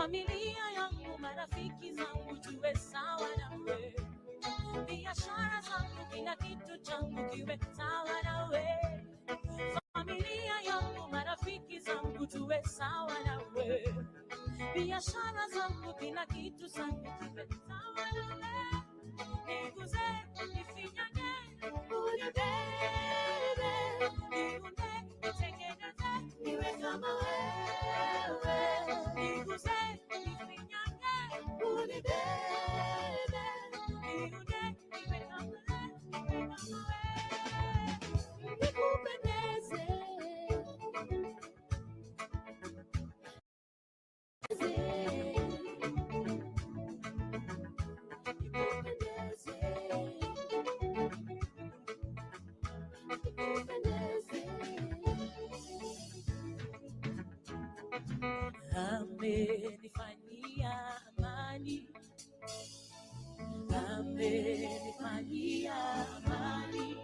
familia yangu, marafiki zangu, tuwe sawa nawe. Biashara zangu, kila kitu changu kiwe sawa nawe. Familia yangu, marafiki zangu, tuwe sawa nawe. Biashara zangu, kila kitu changu kiwe sawa nawe. Niguze, nifinyage, unibebe, niunde, nitengeneze, niwe kama wewe. Niguze, nifinyage, unibebe, niunde, niwe kama wewe. Nikupendeze, amenifanyia amani, amenifanyia amani,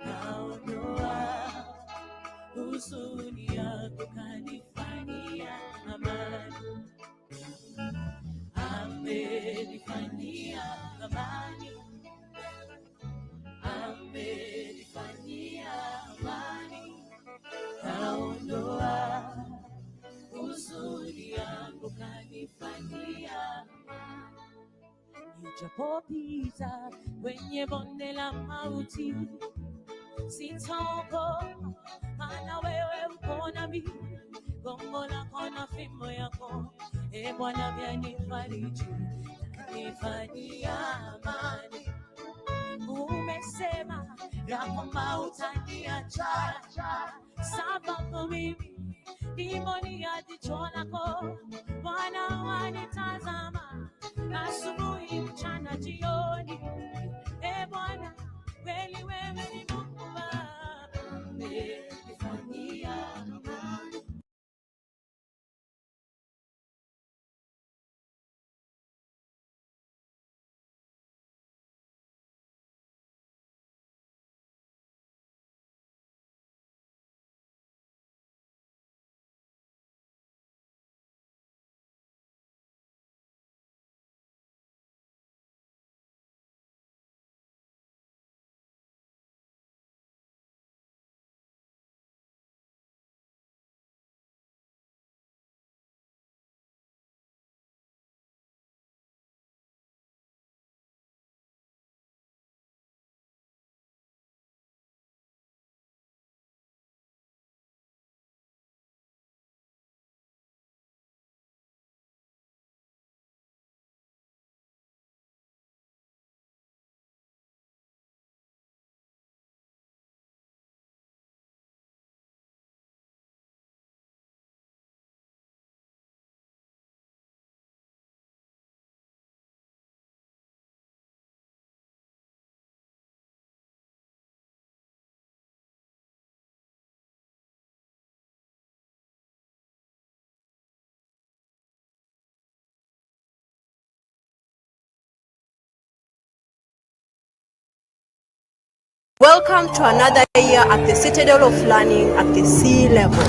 naondoa huzuni yako, kanifanyia amani, amenifanyia amani, amenifanyia amani, naondoa huzuni yangu, kanifanyia amani. Nijapopita kwenye bonde la mauti, sitaogopa, maana wewe uko nami. Gongo lako na fimbo yako, Bwana, vyanifariji, kanifanyia amani. Umesema ya kwamba utaniacha, sababu mimi ndani ya jicho lako. Bwana, wanitazama asubuhi, mchana, jioni. Bwana, kweli wewe ni Mungu Baba, umenifanyia amani. Welcome to another year at the Citadel of Learning at the sea level.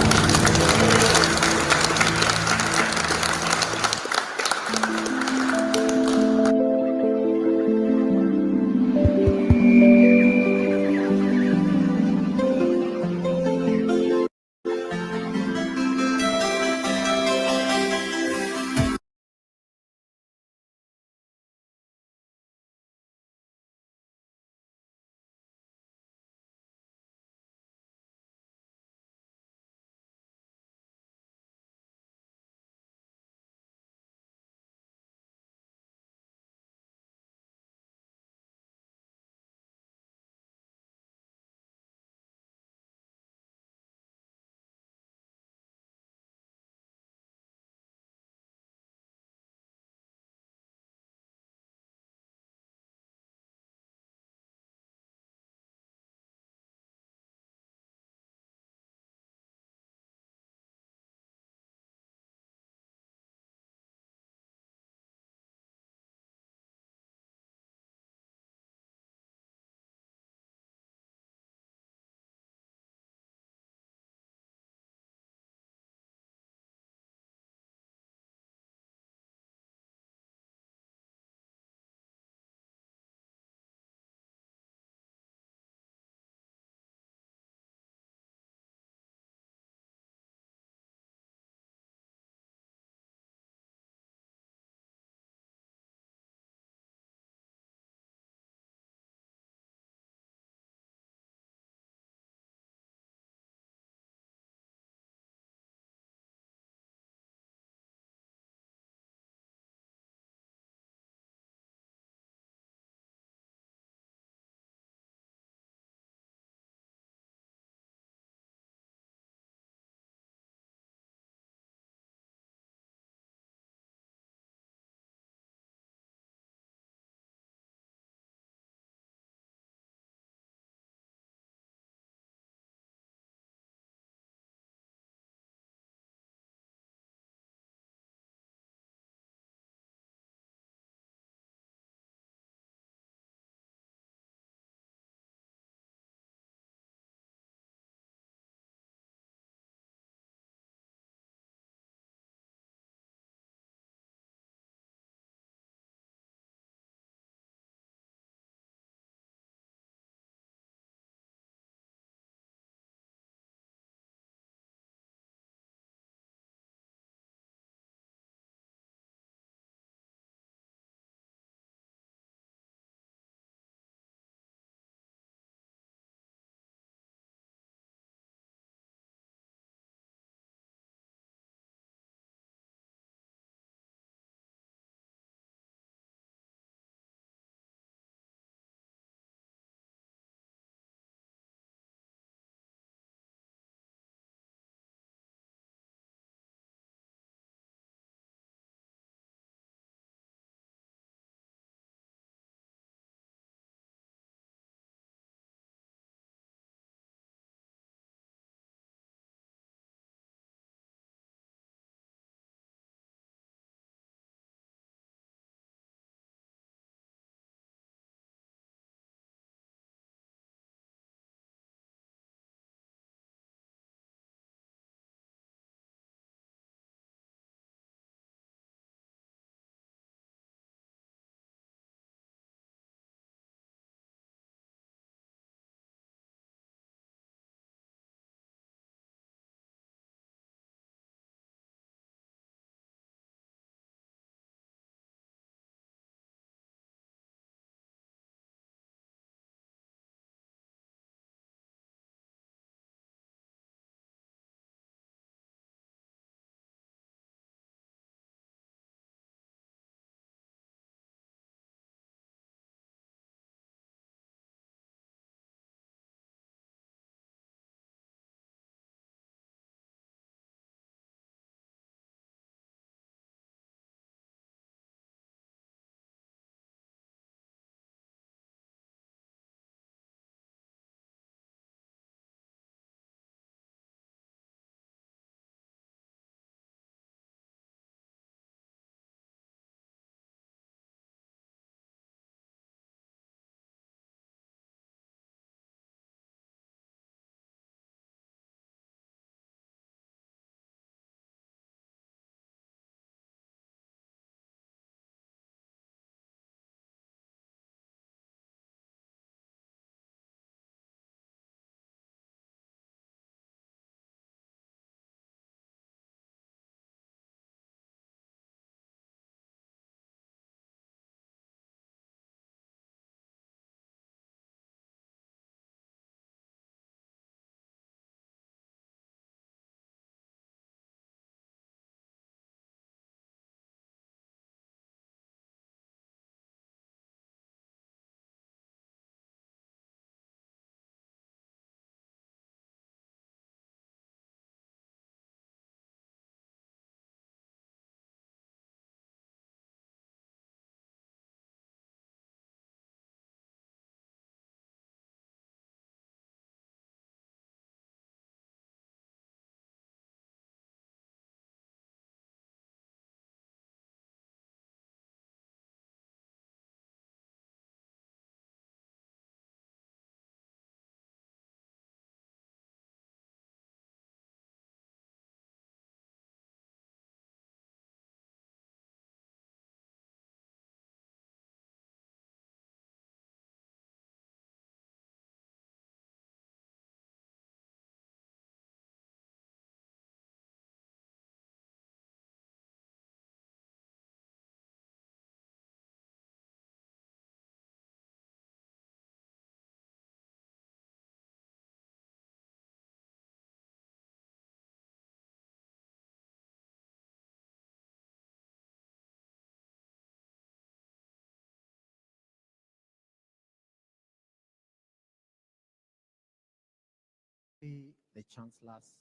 The Chancellor's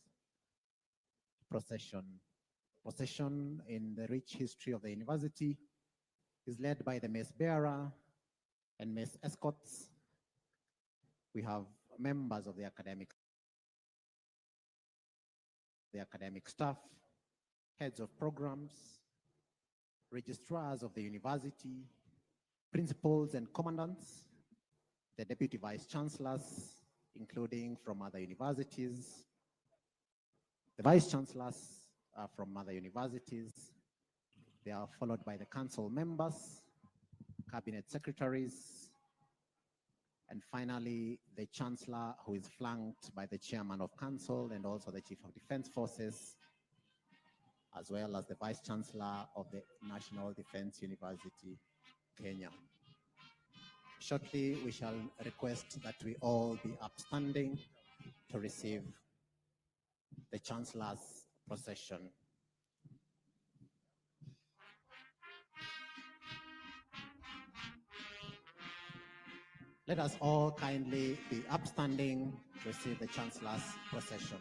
procession. Procession in the rich history of the university is led by the mace bearer and mace escorts. We have members of the academic staff, heads of programs, registrars of the university, principals and commandants, the deputy vice chancellors, including from other universities, the vice chancellors are from other universities. They are followed by the council members, cabinet secretaries, and finally, the chancellor, who is flanked by the chairman of council and also the chief of defense forces, as well as the vice chancellor of the National Defense University, Kenya. Shortly, we shall request that we all be upstanding to receive the chancellor's procession. Let us all kindly be upstanding to receive the chancellor's procession.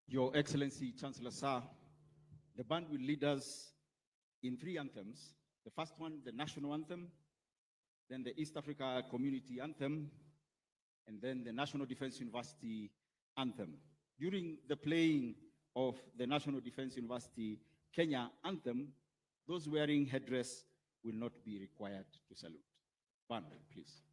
Your Excellency, Chancellor Sir, the band will lead us in 3 anthems. The first one, the national anthem, then the East Africa Community Anthem, and then the National Defense University Anthem. During the playing of the National Defense University Kenya Anthem, those wearing headdress will not be required to salute. Band, please.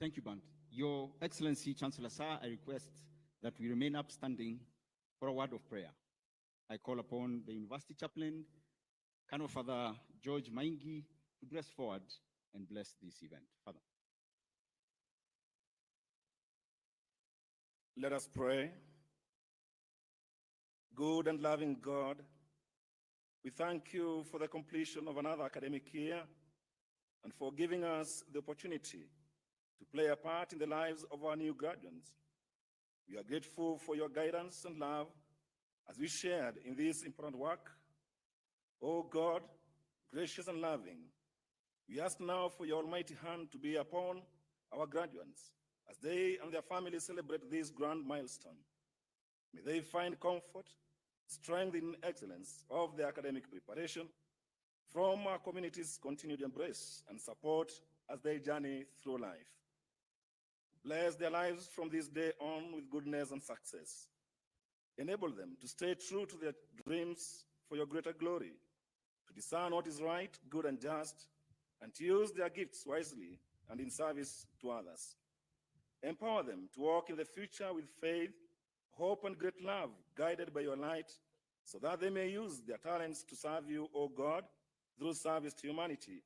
Thank you, Band. Your Excellency, Chancellor Sir, I request that we remain upstanding for a word of prayer. I call upon the University Chaplain, Colonel Father George Maingi, to press forward and bless this event. Father. Let us pray. Good and loving God, we thank you for the completion of another academic year and for giving us the opportunity to play a part in the lives of our new graduates. We are grateful for your guidance and love as we shared in this important work. Oh God, gracious and loving, we ask now for your almighty hand to be upon our graduates as they and their families celebrate this grand milestone. May they find comfort, strength in excellence of their academic preparation from our community's continued embrace and support as they journey through life. Bless their lives from this day on with goodness and success. Enable them to stay true to their dreams for your greater glory, to discern what is right, good, and just, and to use their gifts wisely and in service to others. Empower them to walk in the future with faith, hope, and great love, guided by your light, so that they may use their talents to serve you, O God, through service to humanity,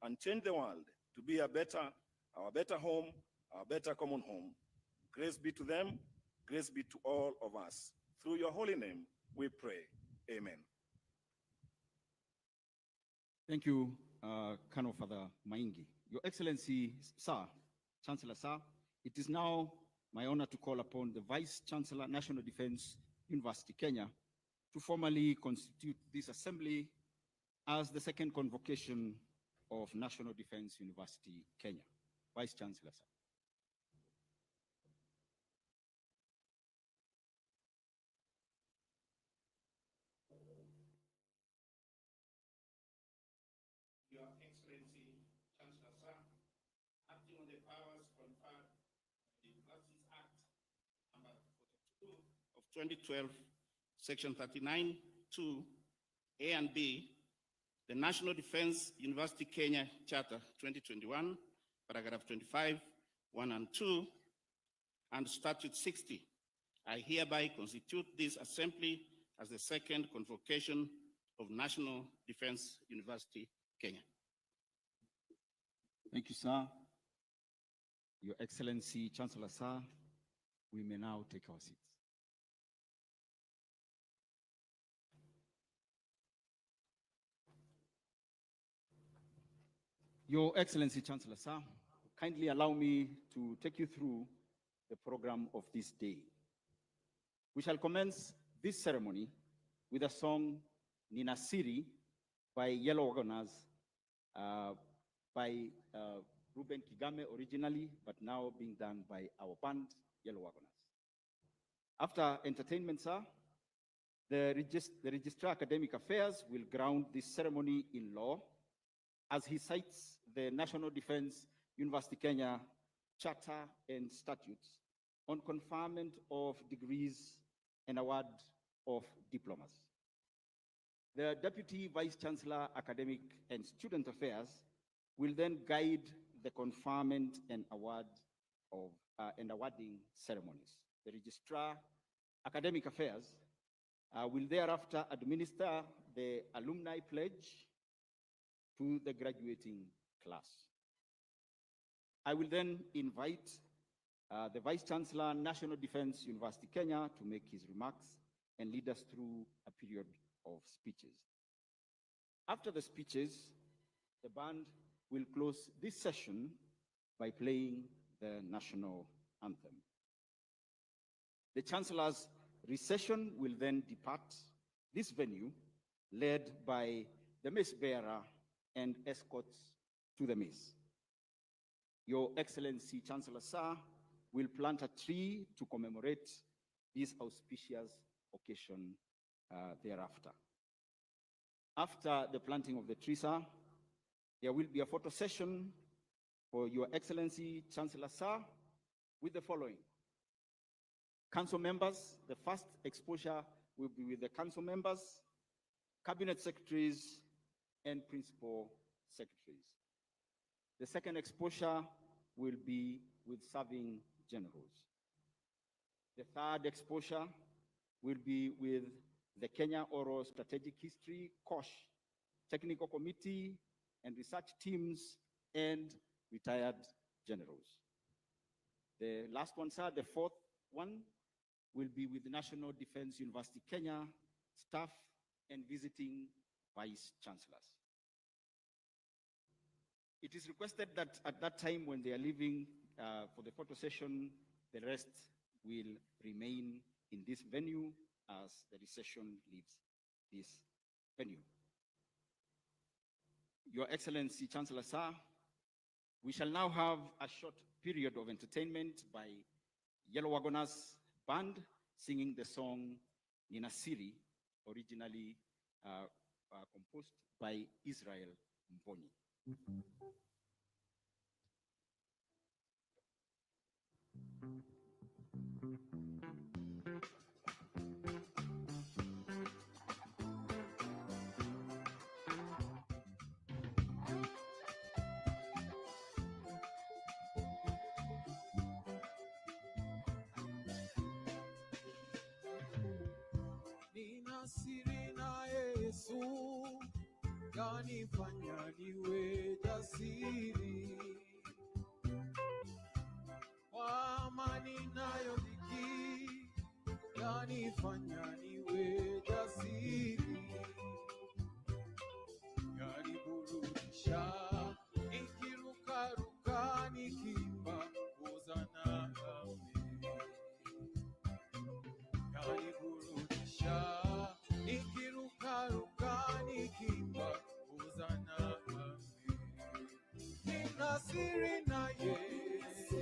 and change the world to be our better home, our better common home. Grace be to them, grace be to all of us. Through your holy name, we pray. Amen. Thank you, Colonel Father Maingi. Your Excellency, Sir, Chancellor Sir, it is now my honor to call upon the Vice Chancellor, National Defense University, Kenya, to formally constitute this assembly as the second convocation of National Defense University, Kenya. Vice Chancellor, sir. Your Excellency, Chancellor Sir, acting on the powers conferred by the Universities Act number 42 of 2012, Section 39(2), A and B, the National Defense University Kenya Charter 2021, paragraph 25, 1 and 2, and Statute 60. I hereby constitute this assembly as the second convocation of National Defense University, Kenya. Thank you, sir. Your Excellency, Chancellor Sir, we may now take our seats. Your Excellency, Chancellor Sir, kindly allow me to take you through the program of this day. We shall commence this ceremony with a song, Nina Siri, by Yellow Wagoners, by Ruben Kigame originally, but now being done by our band, Yellow Wagoners. After entertainment, sir, the Registrar Academic Affairs will ground this ceremony in law as he cites the National Defense University Kenya Charter and Statutes on conferment of degrees and award of diplomas. The Deputy Vice Chancellor, Academic and Student Affairs will then guide the conferment and awarding ceremonies. The Registrar, Academic Affairs will thereafter administer the alumni pledge to the graduating class. I will then invite the Vice Chancellor, National Defense University Kenya, to make his remarks and lead us through a period of speeches. After the speeches, the band will close this session by playing the national anthem. The Chancellor's recession will then depart this venue, led by the mace bearer and escorts to the mace. Your Excellency, Chancellor Sir, will plant a tree to commemorate this auspicious occasion thereafter. After the planting of the tree, sir, there will be a photo session for Your Excellency, Chancellor Sir, with the following. Council members, the first exposure will be with the council members, cabinet secretaries, and principal secretaries. The second exposure will be with serving generals. The third exposure will be with the Kenya Oral Strategic History, KOSH, Technical Committee and research teams and retired generals. The last one, sir, the fourth one, will be with the National Defense University Kenya staff and visiting vice chancellors. It is requested that at that time when they are leaving for the photo session, the rest will remain in this venue as the recession leaves this venue. Your Excellency, Chancellor Sir, we shall now have a short period of entertainment by Yellow Wagoners Band singing the song Nina Siri, originally composed by Israel Mboni. Nina siri na Yesu, yanifanya niwe jasiri. Kwa amani nayo dhiki, yanifanya niwe jasiri. Yaniburudisha, nikirukaruka nikimba hosana amen. Yaniburudisha, nikirukaruka nikimba hosana amen. Nina siri na Yesu,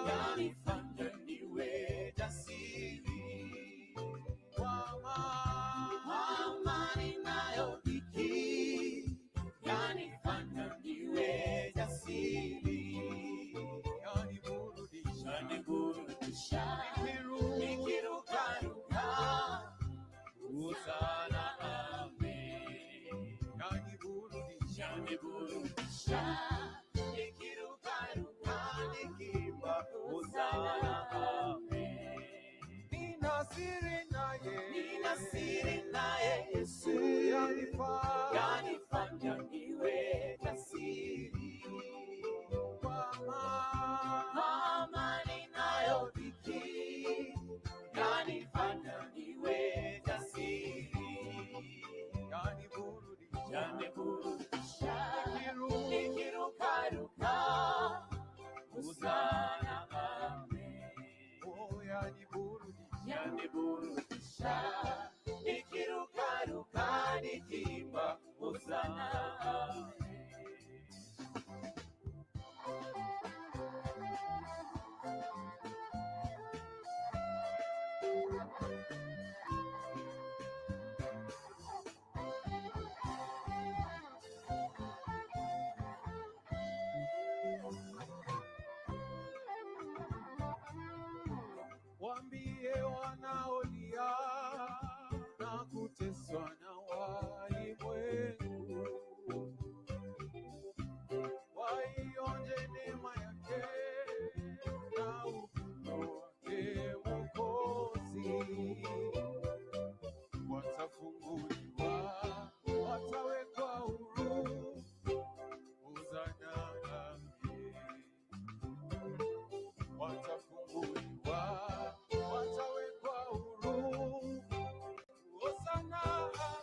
yanifanya niwe jasiri. Kwa amani nayo dhiki, yanifanya niwe jasiri. Yaniburudisha, nikirukaruka hosana amen. Yaniburudisha, nikirukaruka nikimba hosana amen. Nina siri naye Yesu, yanifanya niwe jasiri. Kwa amani nayo dhiki, yanifanya niwe jasiri. Yaniburudisha, nikirukaruka hosana amen. Oh, yaniburudisha, nikirukaruka nikimba hosana amen. Waambie wanaolia na kuteswa na walimwengu, waionje neema yake na upendo wake Mwokozi. Watafunguliwa, watawekwa huru, hosana amen. Watafunguliwa, watawekwa huru, hosana amen.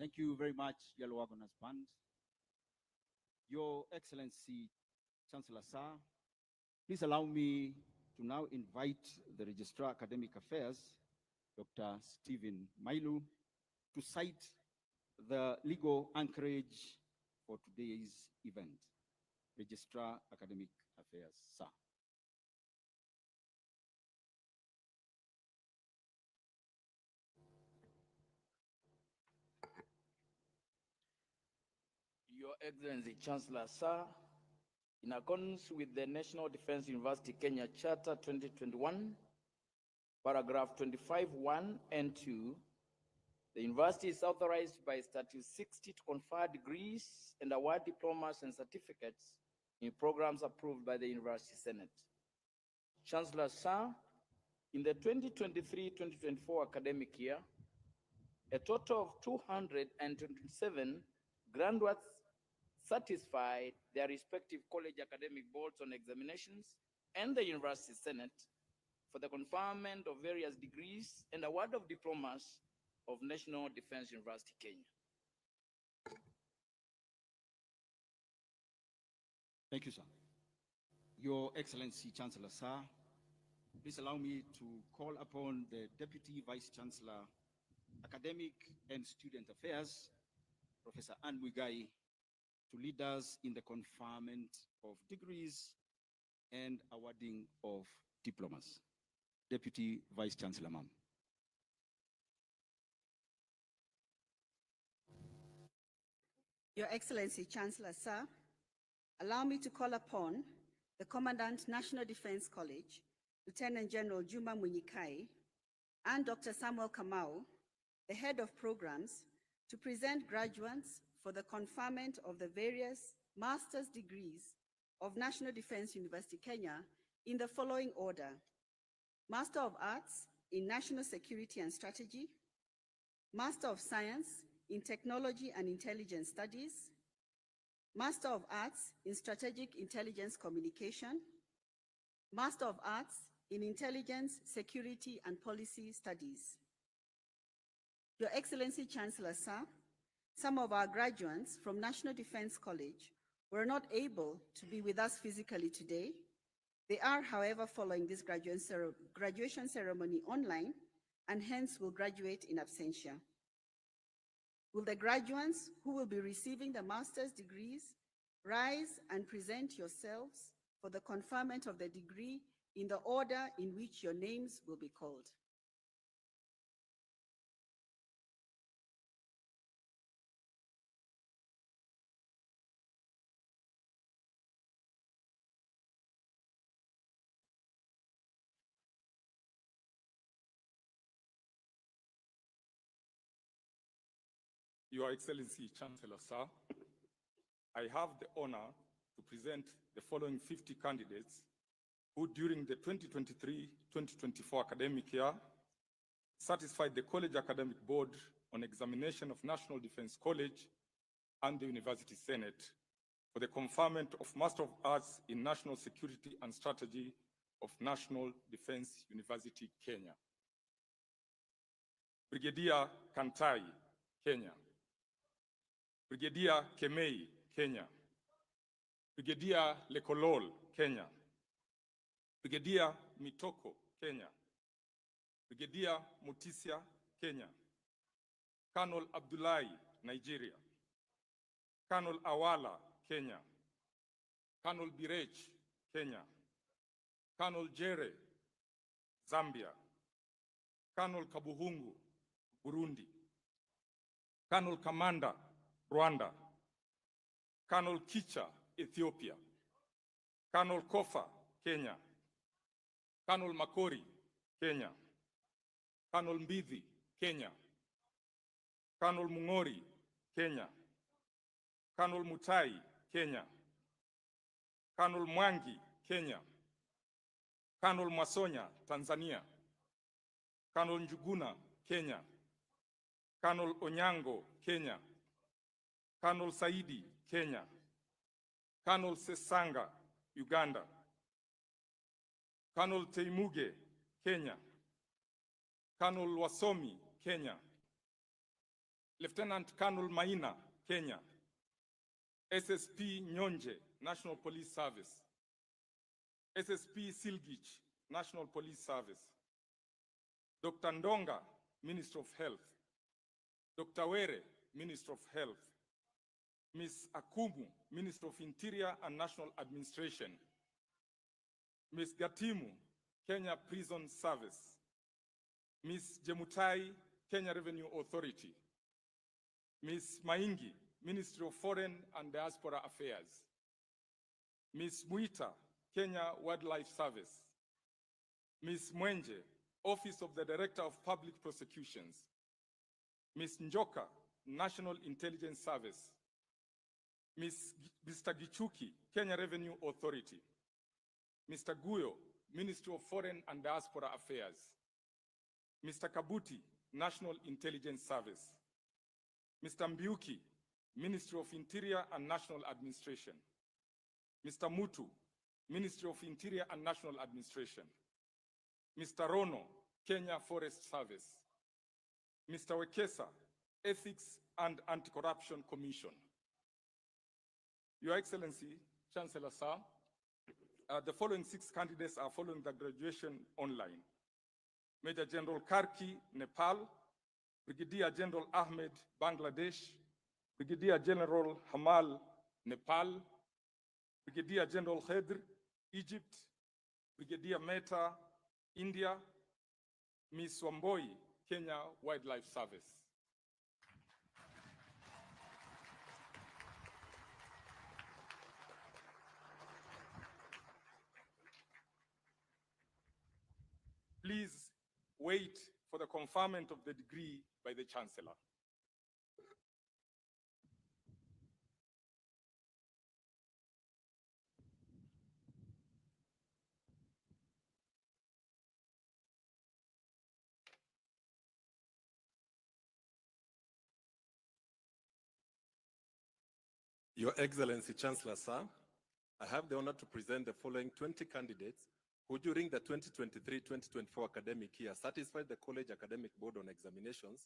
Thank you very much, Yellow Wagoners Band. Your Excellency, Chancellor Sir, please allow me to now invite the Registrar Academic Affairs, Dr. Stephen Mailu, to cite the legal anchorage for today's event. Registrar Academic Affairs, sir. Your Excellency, Chancellor Sir, in accordance with the National Defense University Kenya Charter 2021, paragraph 25(1) and 2, the university is authorized by Statute 60 to confer degrees and award diplomas and certificates in programs approved by the University Senate. Chancellor Sir, in the 2023-2024 academic year, a total of 227 graduates satisfied their respective college academic boards on examinations and the University Senate for the conferment of various degrees and award of diplomas of National Defense University Kenya. Thank you, sir. Your Excellency, Chancellor Sir, please allow me to call upon the Deputy Vice Chancellor, Academic and Student Affairs, Professor Anne Muigai, to lead us in the conferment of degrees and awarding of diplomas. Deputy Vice Chancellor, ma'am. Your Excellency, Chancellor Sir, allow me to call upon the Commandant, National Defense College, Lieutenant General Juma Munyikai, and Dr. Samuel Kamau, the Head of Programs, to present graduates for the conferment of the various master's degrees of National Defense University Kenya in the following order: Master of Arts in National Security and Strategy, Master of Science in Technology and Intelligence Studies, Master of Arts in Strategic Intelligence Communication, Master of Arts in Intelligence, Security and Policy Studies. Your Excellency, Chancellor Sir, some of our graduates from National Defense College were not able to be with us physically today. They are, however, following this graduation ceremony online and hence will graduate in absentia. Will the graduates who will be receiving the master's degrees rise and present yourselves for the conferment of the degree in the order in which your names will be called? Your Excellency, Chancellor Sir, I have the honor to present the following 50 candidates who during the 2023-2024 academic year satisfied the College Academic Board on examination of National Defense College and the University Senate for the conferment of Master of Arts in National Security and Strategy of National Defense University, Kenya. Brigadier Kantai, Kenya. Brigadier Kemei, Kenya. Brigadier Lekolol, Kenya. Brigadier Mitoko, Kenya. Brigadier Mutisia, Kenya. Colonel Abdullahi, Nigeria. Colonel Awala, Kenya. Colonel Birech, Kenya. Colonel Jere, Zambia. Colonel Kabuhungu, Burundi. Colonel Kamanda, Rwanda. Colonel Kicha, Ethiopia. Colonel Kofa, Kenya. Colonel Makori, Kenya. Colonel Mbidhi, Kenya. Colonel Mungori, Kenya. Colonel Mutai, Kenya. Colonel Mwangi, Kenya. Colonel Mwasonya, Tanzania. Colonel Njuguna, Kenya. Colonel Onyango, Kenya. Colonel Saidi, Kenya. Colonel Sesanga, Uganda. Colonel Teimuge, Kenya. Colonel Wasomi, Kenya. Lieutenant Colonel Maina, Kenya. SSP Nyonje, National Police Service. SSP Silgich, National Police Service. Dr. Ndonga, Minister of Health. Dr. Were, Minister of Health. Ms. Akumu, Minister of Interior and National Administration. Ms. Gatimu, Kenya Prison Service. Ms. Jemutai, Kenya Revenue Authority. Ms. Maingi, Ministry of Foreign and Diaspora Affairs. Ms. Muita, Kenya Wildlife Service. Ms. Mwenje, Office of the Director of Public Prosecutions. Ms. Njoka, National Intelligence Service. Mr. Gichuki, Kenya Revenue Authority. Mr. Guyo, Ministry of Foreign and Diaspora Affairs. Mr. Kabuti, National Intelligence Service. Mr. Mbiuki, Ministry of Interior and National Administration. Mr. Mutu, Ministry of Interior and National Administration. Mr. Rono, Kenya Forest Service. Mr. Wekesa, Ethics and Anti-Corruption Commission. Your Excellency, Chancellor Sir, the following 6 candidates are following the graduation online. Major General Karki, Nepal. Brigadier General Ahmed, Bangladesh. Brigadier General Hamal, Nepal. Brigadier General Khedr, Egypt. Brigadier Mehta, India. Ms. Wamboi, Kenya Wildlife Service. Please wait for the conferment of the degree by the Chancellor. Your Excellency, Chancellor Sir, I have the honor to present the following 20 candidates who during the 2023-2024 academic year satisfied the College Academic Board on Examinations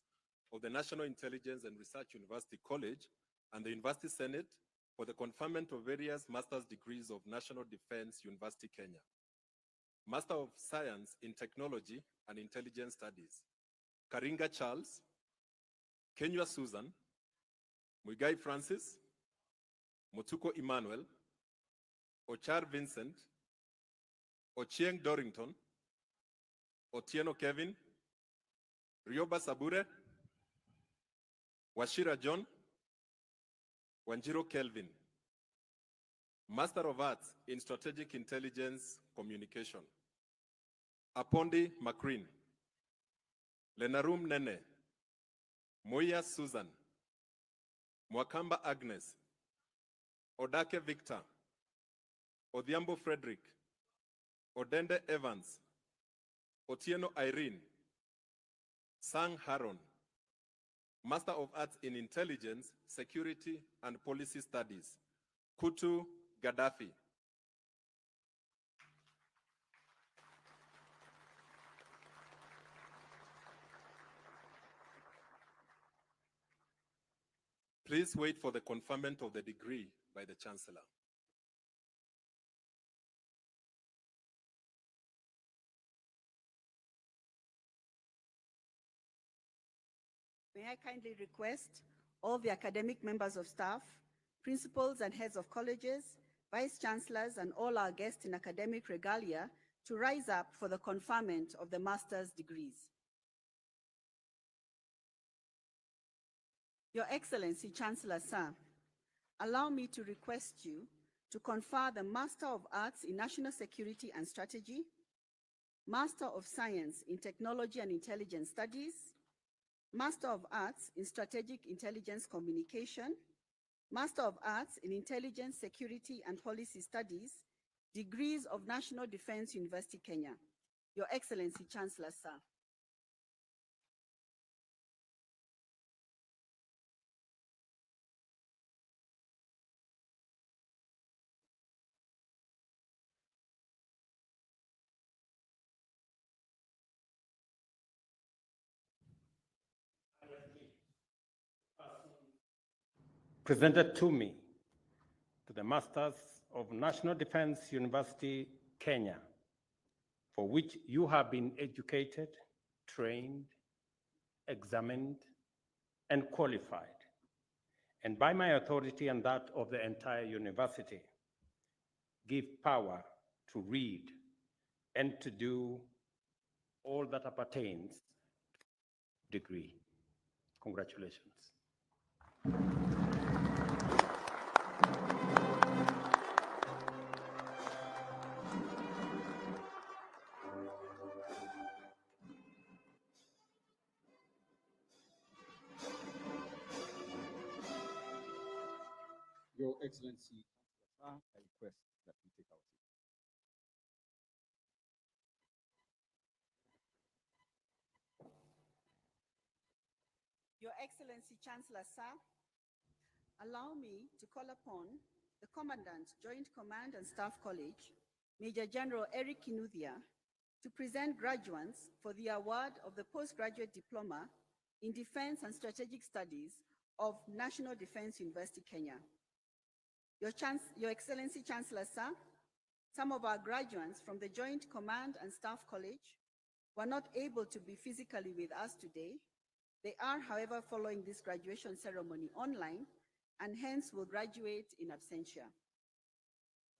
of the National Intelligence and Research University College and the University Senate for the conferment of various master's degrees of National Defense University, Kenya. Master of Science in Technology and Intelligence Studies, Karinga Charles, Kenya Susan, Muigai Francis, Mutuko Emmanuel, Ochar Vincent, Ochieng Dorrington, Otieno Kevin, Rioba Sabure, Washira John, Wanjiro Kelvin. Master of Arts in Strategic Intelligence Communication, Apondi Macrin, Lenarum Nene, Moya Susan, Mwakamba Agnes, Odake Victor, Odhiambo Frederick, Odende Evans, Otieno Irene, Sang Haron. Master of Arts in Intelligence, Security and Policy Studies, Kutu Gaddafi. Please wait for the conferment of the degree by the Chancellor. May I kindly request all the academic members of staff, principals and heads of colleges, vice chancellors, and all our guests in academic regalia to rise up for the conferment of the master's degrees. Your Excellency, Chancellor Sir, allow me to request you to confer the Master of Arts in National Security and Strategy, Master of Science in Technology and Intelligence Studies, Master of Arts in Strategic Intelligence Communication, Master of Arts in Intelligence, Security and Policy Studies, degrees of National Defense University, Kenya. Your Excellency, Chancellor Sir. presented to me to the Masters of National Defense University, Kenya, for which you have been educated, trained, examined, and qualified, and by my authority and that of the entire university, give power to read and to do all that appertains to degree. Congratulations. Your Excellency, I request that we take our seat. Your Excellency Chancellor Sir, allow me to call upon the Commandant, Joint Command and Staff College, Major General Eric Kinuthia, to present graduates for the award of the Postgraduate Diploma in Defense and Strategic Studies of National Defense University, Kenya. Your Excellency Chancellor Sir, some of our graduates from the Joint Command and Staff College were not able to be physically with us today. They are, however, following this graduation ceremony online and hence will graduate in absentia.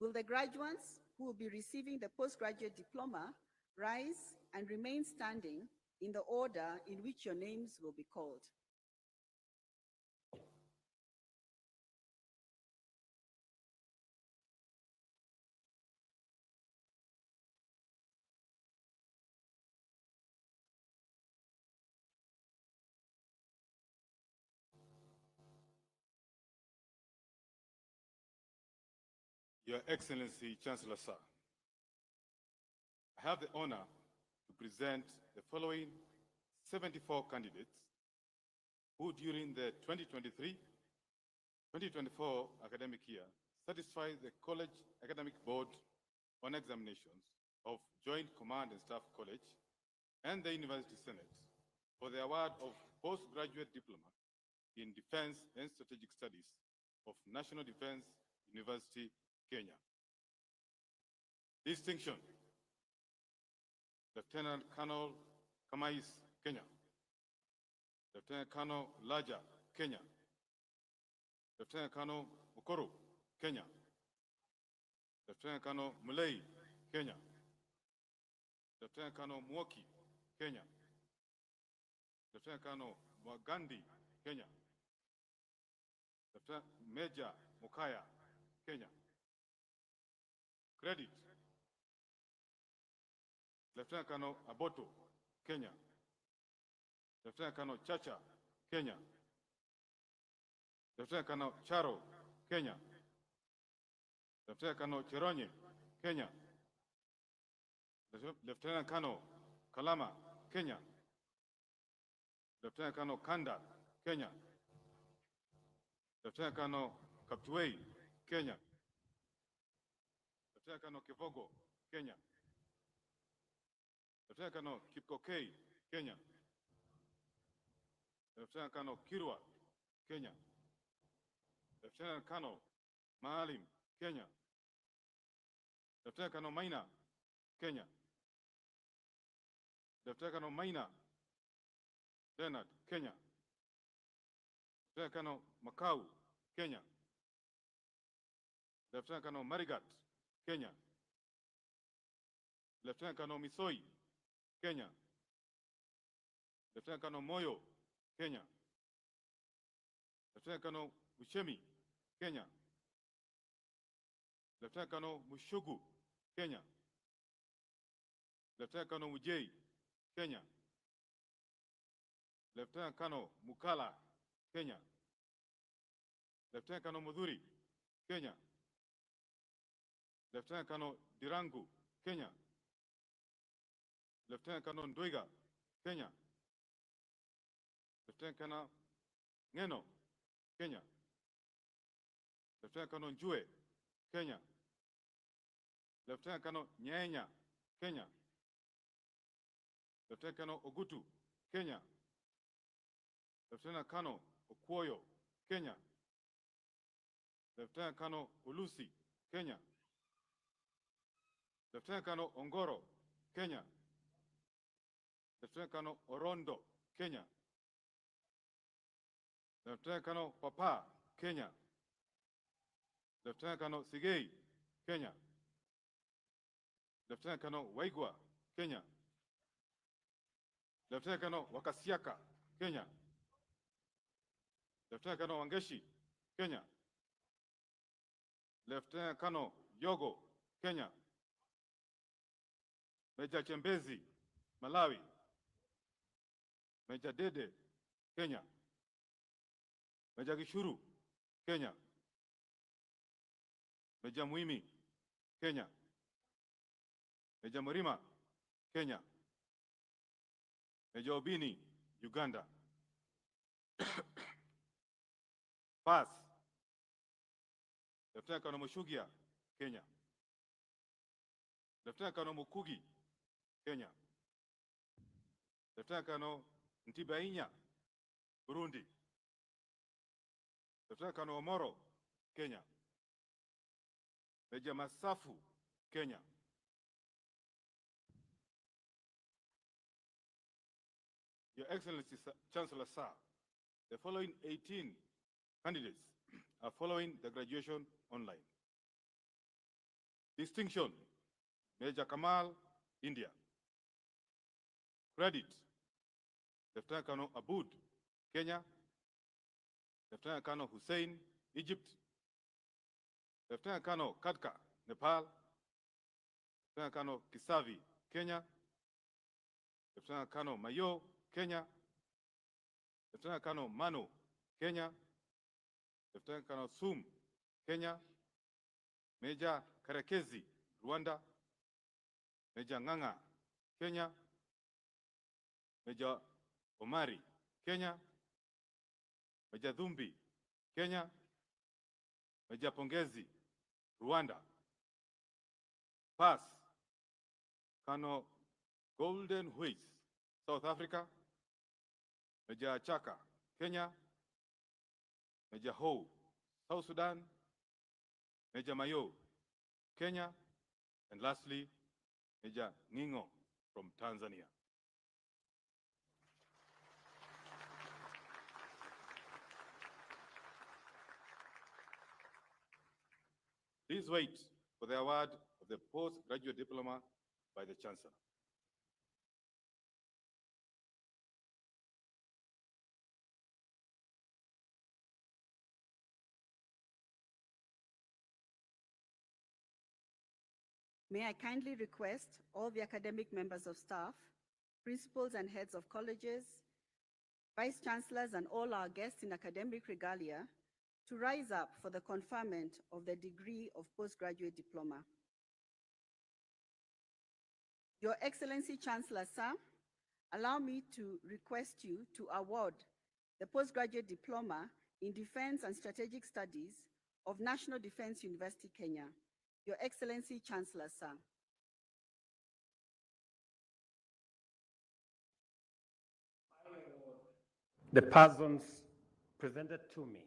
Will the graduates who will be receiving the postgraduate diploma rise and remain standing in the order in which your names will be called? Your Excellency, Chancellor Sir, I have the honor to present the following 74 candidates who during the 2023-2024 academic year satisfied the College Academic Board on examinations of Joint Command and Staff College and the University Senate for the award of Postgraduate Diploma in Defense and Strategic Studies of National Defense University, Kenya. Distinction: Lieutenant Colonel Kamais, Kenya. Lieutenant Colonel Laja, Kenya. Lieutenant Colonel Mukoro, Kenya. Lieutenant Colonel Mulei, Kenya. Lieutenant Colonel Mwoki, Kenya. Lieutenant Colonel Mwagandi, Kenya. Lieutenant Major Mukaya, Kenya. Credit: Lieutenant Colonel Aboto, Kenya. Lieutenant Colonel Chacha, Kenya. Lieutenant Colonel Charo, Kenya. Lieutenant Colonel Cheronye, Kenya. Lieutenant Colonel Kalama, Kenya. Lieutenant Colonel Kanda, Kenya. Lieutenant Colonel Kaptuei, Kenya. Lieutenant Colonel Kivogo, Kenya. Lieutenant Colonel Kipkokei, Kenya. Lieutenant Colonel Kirwa, Kenya. Lieutenant Colonel Maalim, Kenya. Lieutenant Colonel Maina, Kenya. Lieutenant Colonel Maina Leonard, Kenya. Lieutenant Colonel Makau, Kenya. Lieutenant Colonel Marigat, Kenya. Lieutenant Colonel Misoi, Kenya. Lieutenant Colonel Moyo, Kenya. Lieutenant Colonel Mushemi, Kenya. Lieutenant Colonel Mushugu, Kenya. Lieutenant Colonel Mujei, Kenya. Lieutenant Colonel Mukala, Kenya. Lieutenant Colonel Mudhuri, Kenya. Lieutenant Colonel Dirangu, Kenya. Lieutenant Colonel Ndwiga, Kenya. Lieutenant Colonel Ngeno, Kenya. Lieutenant Colonel Njue, Kenya. Lieutenant Colonel Nyenya, Kenya. Lieutenant Colonel Ogutu, Kenya. Lieutenant Colonel Okwoyo, Kenya. Lieutenant Colonel Ulusi, Kenya. Lieutenant Colonel Ongoro, Kenya. Lieutenant Colonel Orondo, Kenya. Lieutenant Colonel Papa, Kenya. Lieutenant Colonel Sigei, Kenya. Lieutenant Colonel Waigwa, Kenya. Lieutenant Colonel Wakasiaka, Kenya. Lieutenant Colonel Wangeshi, Kenya. Lieutenant Colonel Yogo, Kenya. Major Chembezi, Malawi. Major Dede, Kenya. Major Gishuru, Kenya. Major Muimi, Kenya. Major Murima, Kenya. Major Obini, Uganda. Pass. Lieutenant Colonel Mushugia, Kenya. Lieutenant Colonel Mukugi, Kenya. Lieutenant Colonel Ntibainya, Burundi. Lieutenant Colonel Omoro, Kenya. Major Masafu, Kenya. Your Excellency, Chancellor Sir, the following 18 candidates are following the graduation online. Distinction, Major Kamal, India. Credit, Lieutenant Colonel Aboud, Kenya. Lieutenant Colonel Hussein, Egypt. Lieutenant Colonel Kadka, Nepal. Lieutenant Colonel Kisavi, Kenya. Lieutenant Colonel Mayo, Kenya. Lieutenant Colonel Mano, Kenya. Lieutenant Colonel Sum, Kenya. Major Karekezi, Rwanda. Major Nganga, Kenya. Major Omari, Kenya. Major Dhumbi, Kenya. Major Pongezi, Rwanda. Pass, Colonel Golden Huis, South Africa. Major Chaka, Kenya. Major Ho, South Sudan. Major Mayo, Kenya. And lastly, Major Ningo from Tanzania. Please wait for the award of the postgraduate diploma by the Chancellor. May I kindly request all the academic members of staff, principals and heads of colleges, vice chancellors and all our guests in academic regalia to rise up for the conferment of the degree of postgraduate diploma. Your Excellency Chancellor, sir, allow me to request you to award the postgraduate diploma in Defense and Strategic Studies of National Defense University, Kenya. Your Excellency Chancellor, sir. The persons presented to me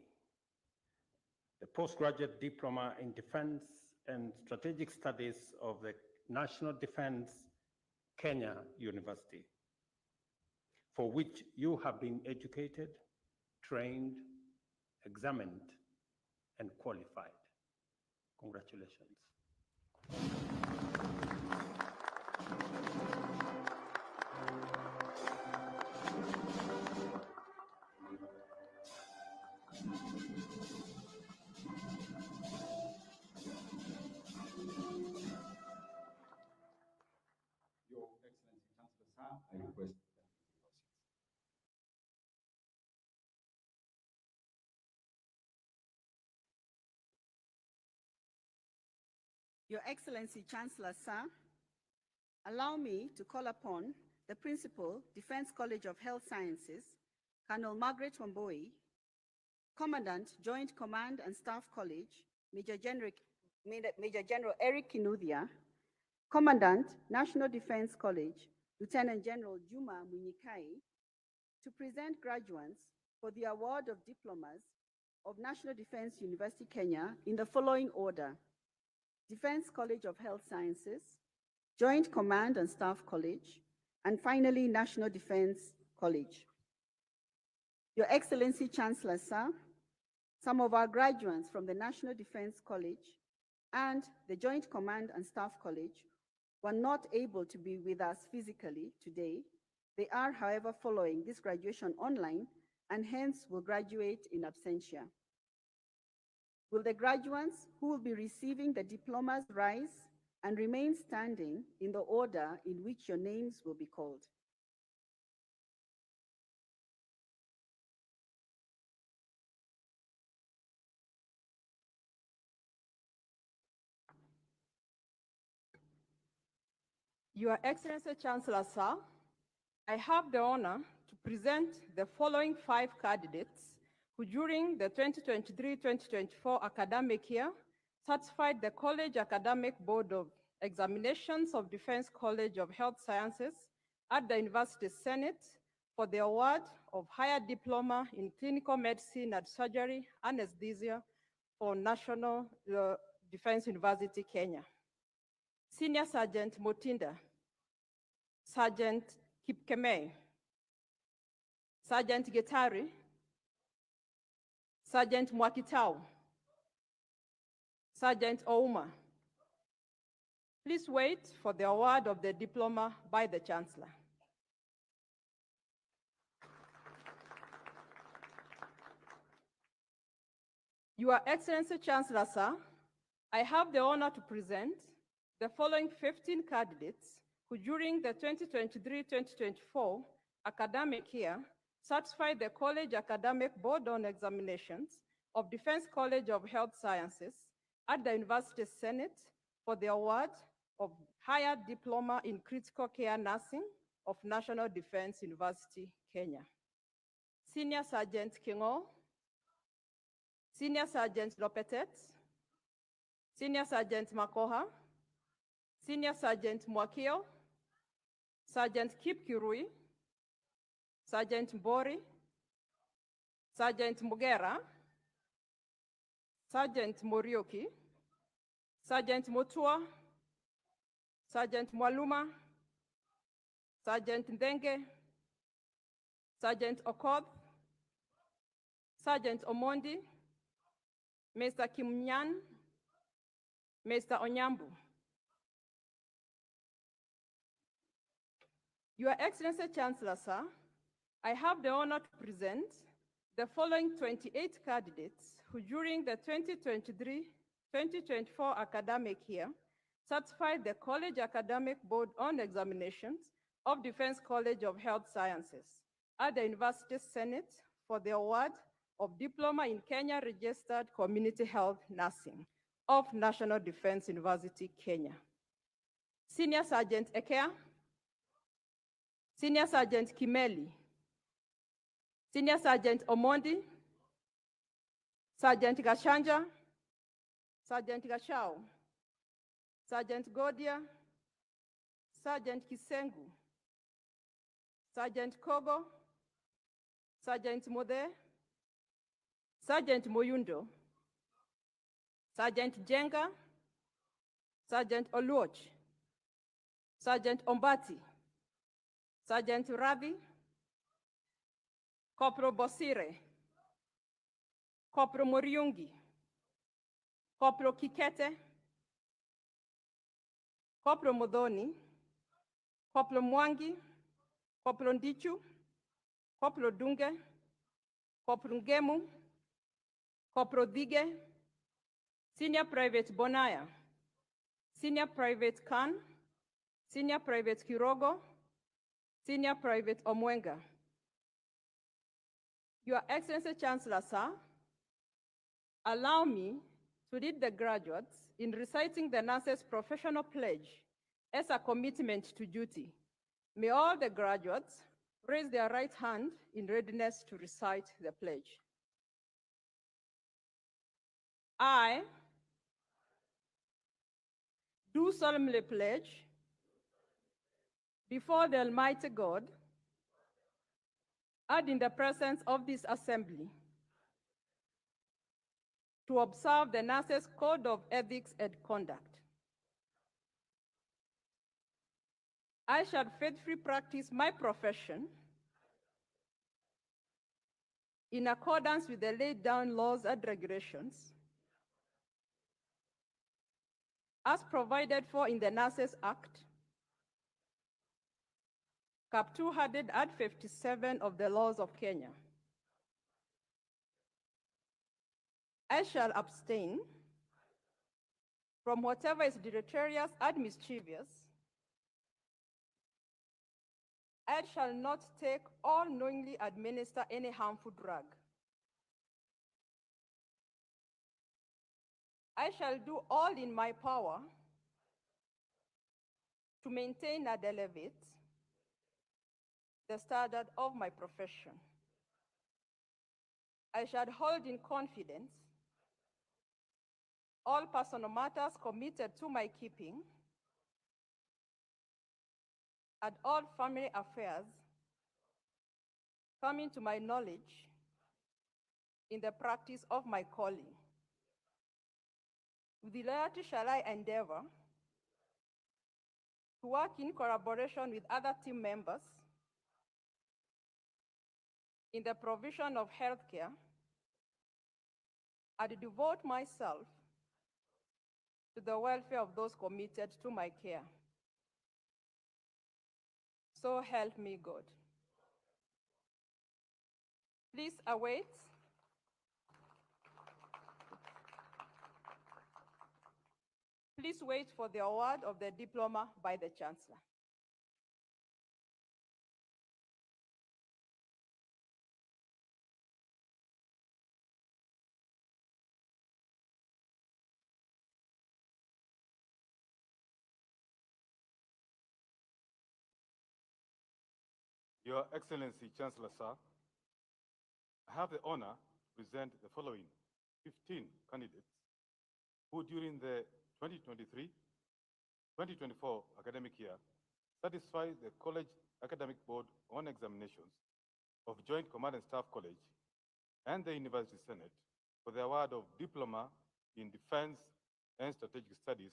the postgraduate diploma in Defense and Strategic Studies of the National Defense Kenya University, for which you have been educated, trained, examined, and qualified. Congratulations. Your Excellency Chancellor Sir, I request that you take your seats. Your Excellency Chancellor, sir, allow me to call upon the Principal, Defense College of Health Sciences, Colonel Margaret Wamboi, Commandant, Joint Command and Staff College, Major General Eric Kinuthia, Commandant, National Defense College, Lieutenant General Juma Munyikai, to present graduates for the award of diplomas of National Defense University, Kenya, in the following order: Defense College of Health Sciences, Joint Command and Staff College, and finally, National Defense College. Your Excellency, Chancellor, sir, some of our graduates from the National Defense College and the Joint Command and Staff College were not able to be with us physically today. They are, however, following this graduation online and hence will graduate in absentia. Will the graduates who will be receiving the diplomas rise and remain standing in the order in which your names will be called? Your Excellency Chancellor, sir, I have the honor to present the following 5 candidates who during the 2023-2024 academic year certified the College Academic Board of Examinations of Defense College of Health Sciences at the University Senate for the award of Higher Diploma in Clinical Medicine and Surgery Anesthesia for National Defense University, Kenya. Senior Sergeant Motinda, Sergeant Kipkemei, Sergeant Getari, Sergeant Mwakitau, Sergeant Ouma. Please wait for the award of the diploma by the Chancellor. Your Excellency Chancellor, sir, I have the honor to present the following 15 candidates who during the 2023-2024 academic year certified the College Academic Board on Examinations of Defense College of Health Sciences at the University Senate for the award of Higher Diploma in Critical Care Nursing of National Defense University, Kenya. Senior Sergeant Kingo, Senior Sergeant Lopetet, Senior Sergeant Makoha, Senior Sergeant Mwakio, Sergeant Kip Kirui, Sergeant Mbori, Sergeant Mugera, Sergeant Morioki, Sergeant Mutua, Sergeant Mwaluma, Sergeant Ndenge, Sergeant Okoth, Sergeant Omondi, Mr. Kimnyan, Mr. Onyambu. Your Excellency Chancellor, sir, I have the honor to present the following 28 candidates who during the 2023-2024 academic year certified the College Academic Board on Examinations of Defense College of Health Sciences at the University Senate for the award of Diploma in Kenya Registered Community Health Nursing of National Defense University, Kenya. Senior Sergeant Ekea, Senior Sergeant Kimeli, Senior Sergeant Omondi, Sergeant Gashanja, Sergeant Gashao, Sergeant Godia, Sergeant Kisengu, Sergeant Kogo, Sergeant Mode, Sergeant Moyundo, Sergeant Jenga, Sergeant Oluoch, Sergeant Ombati, Sergeant Ravi, Corporal Bosire, Corporal Moriungi, Corporal Kikete, Corporal Modoni, Corporal Mwangi, Corporal Ndichu, Corporal Dunge, Corporal Ngemu, Corporal Dige, Senior Private Bonaya, Senior Private Khan, Senior Private Kirogo, Senior Private Omwenga. Your Excellency Chancellor, sir, allow me to lead the graduates in reciting the nurse's professional pledge as a commitment to duty. May all the graduates raise their right hand in readiness to recite the pledge. I do solemnly pledge before the Almighty God and in the presence of this assembly to observe the nurses' code of ethics and conduct. I shall faithfully practice my profession in accordance with the laid down laws and regulations as provided for in the Nurses Act, Cap 257 of the laws of Kenya. I shall abstain from whatever is deleterious and mischievous. I shall not take or knowingly administer any harmful drug. I shall do all in my power to maintain and elevate the standard of my profession. I shall hold in confidence all personal matters committed to my keeping and all family affairs coming to my knowledge in the practice of my calling. With loyalty shall I endeavor to work in collaboration with other team members in the provision of healthcare and devote myself to the welfare of those committed to my care. So help me God. Please await Please wait for the award of the diploma by the Chancellor. Your Excellency, Chancellor, sir, I have the honor to present the following 15 candidates who during the 2023-2024 academic year satisfy the College Academic Board on Examinations of Joint Command and Staff College and the University Senate for the award of Diploma in Defense and Strategic Studies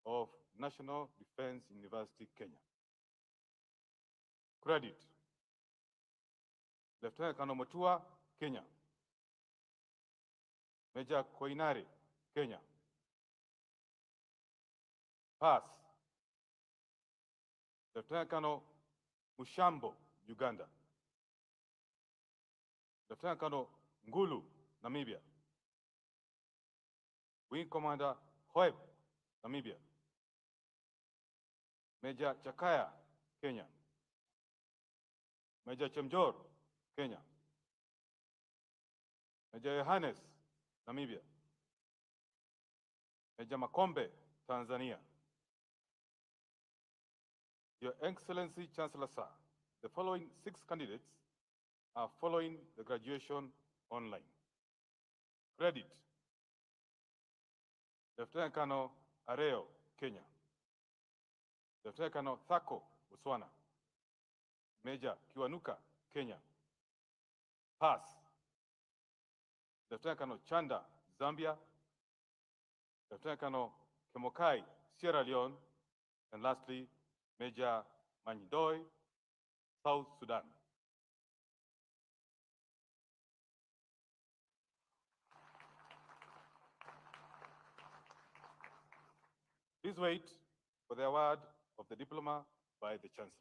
of National Defense University, Kenya. Credit: Lieutenant Colonel Mutua, Kenya. Major Koinare, Kenya. Pass: Lieutenant Colonel Mushambo, Uganda. Lieutenant Colonel Ngulu, Namibia. Wing Commander Hoeb, Namibia. Major Chakaya, Kenya. Major Chemjor, Kenya. Major Yohannes, Namibia. Major Makombe, Tanzania. Your Excellency, Chancellor, sir, the following 6 candidates are following the graduation online. Credit: Lieutenant Colonel Areo, Kenya. Lieutenant Colonel Thako, Botswana. Major Kiwanuka, Kenya. Pass: Lieutenant Colonel Chanda, Zambia. Lieutenant Colonel Kemokai, Sierra Leone. And lastly, Major Mandoy, South Sudan. Please wait for the award of the diploma by the Chancellor.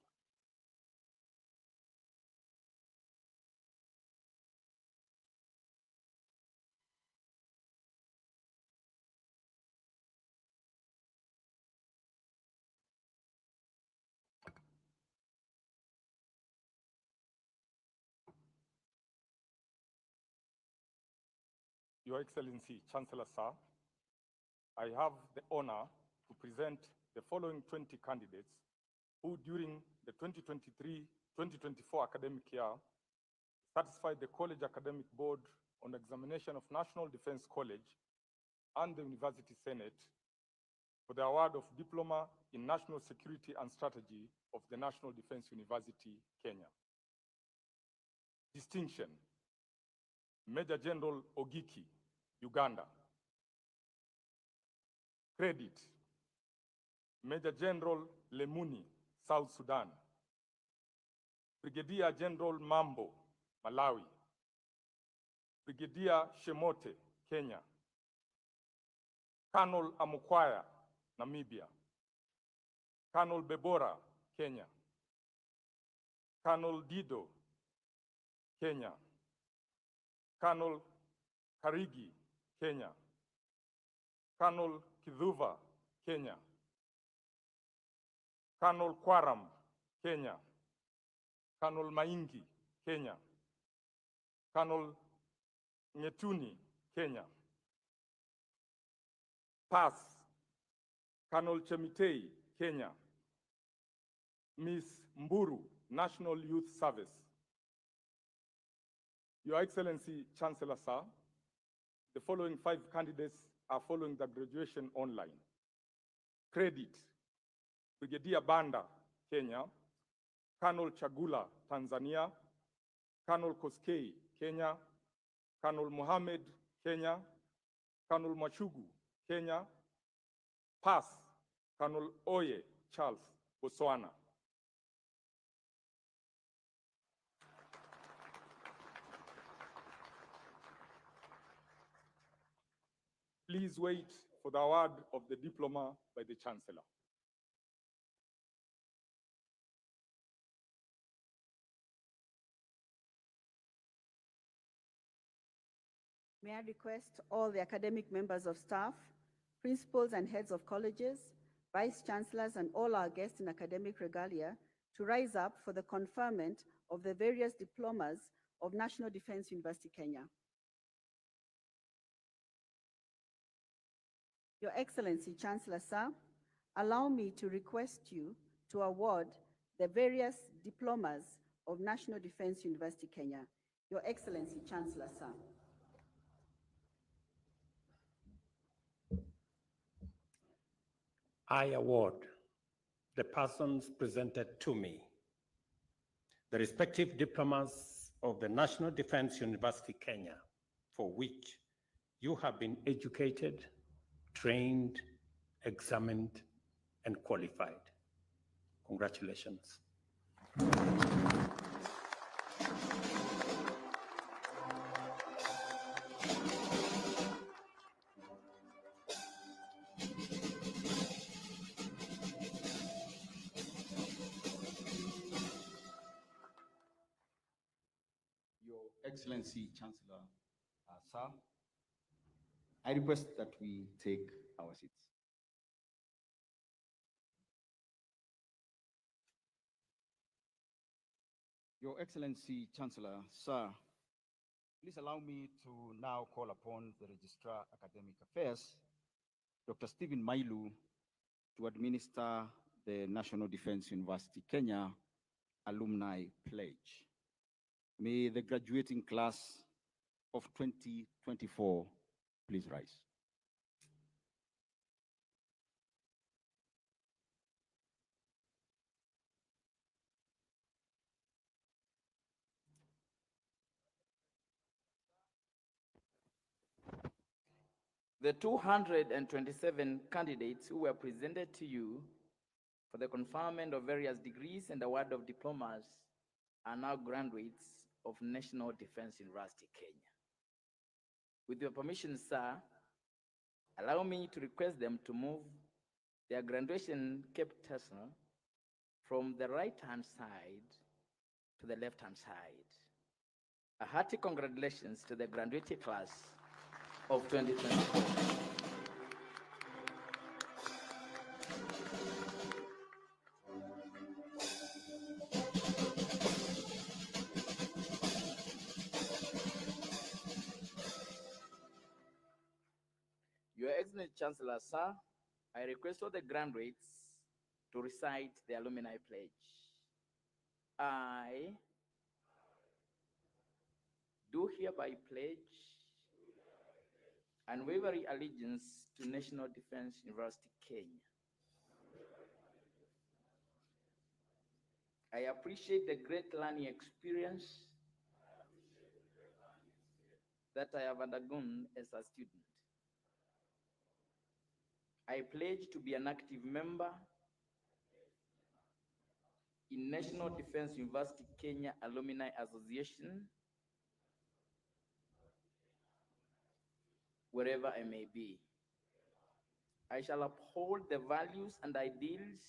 Your Excellency, Chancellor, sir, I have the honor to present the following 20 candidates who during the 2023-2024 academic year satisfied the College Academic Board on Examination of National Defense College and the University Senate for the award of Diploma in National Security and Strategy of the National Defense University, Kenya. Distinction: Major General Ogiki, Uganda. Credit: Major General Lemuni, South Sudan. Brigadier General Mambo, Malawi. Brigadier Shemote, Kenya. Colonel Amukwaya, Namibia. Colonel Bebora, Kenya. Colonel Dido, Kenya. Colonel Karigi, Kenya. Colonel Kidhuva, Kenya. Colonel Kwaram, Kenya. Colonel Maingi, Kenya. Colonel Ngetuni, Kenya. Pass: Colonel Chemitei, Kenya. Miss Mburu, National Youth Service. Your Excellency, Chancellor Sir, the following 5 candidates are following the graduation online. Credit: Brigadier Banda, Kenya. Colonel Chagula, Tanzania. Colonel Koskei, Kenya. Colonel Mohammed, Kenya. Colonel Machugu, Kenya. Pass: Colonel Oye Charles, Botswana. Please wait for the award of the diploma by the Chancellor. May I request all the academic members of staff, principals and heads of colleges, vice chancellors, and all our guests in academic regalia to rise up for the conferment of the various diplomas of National Defense University, Kenya. Your Excellency, Chancellor Sir, allow me to request you to award the various diplomas of National Defense University, Kenya. Your Excellency, Chancellor Sir. I award the persons presented to me the respective diplomas of the National Defense University, Kenya, for which you have been educated, trained, examined, and qualified. Congratulations. Your Excellency, Chancellor, Sir, I request that we take our seats. Your Excellency, Chancellor, Sir, please allow me to now call upon the Registrar Academic Affairs, Dr. Stephen Mailu, to administer the National Defense University Kenya Alumni Pledge. May the graduating class of 2024 please rise. The 227 candidates who were presented to you for the conferment of various degrees and award of diplomas are now graduates of National Defense University, Kenya. With your permission, sir, allow me to request them to move their graduation cape tassel from the right-hand side to the left-hand side. A hearty congratulations to the graduating class of 2024. Your Excellency Chancellor, sir, I request all the graduates to recite the alumni pledge. I do hereby pledge unwavering allegiance to National Defense University, Kenya. I appreciate the great learning experience that I have undergone as a student. I pledge to be an active member in National Defense University Kenya Alumni Association wherever I may be. I shall uphold the values and ideals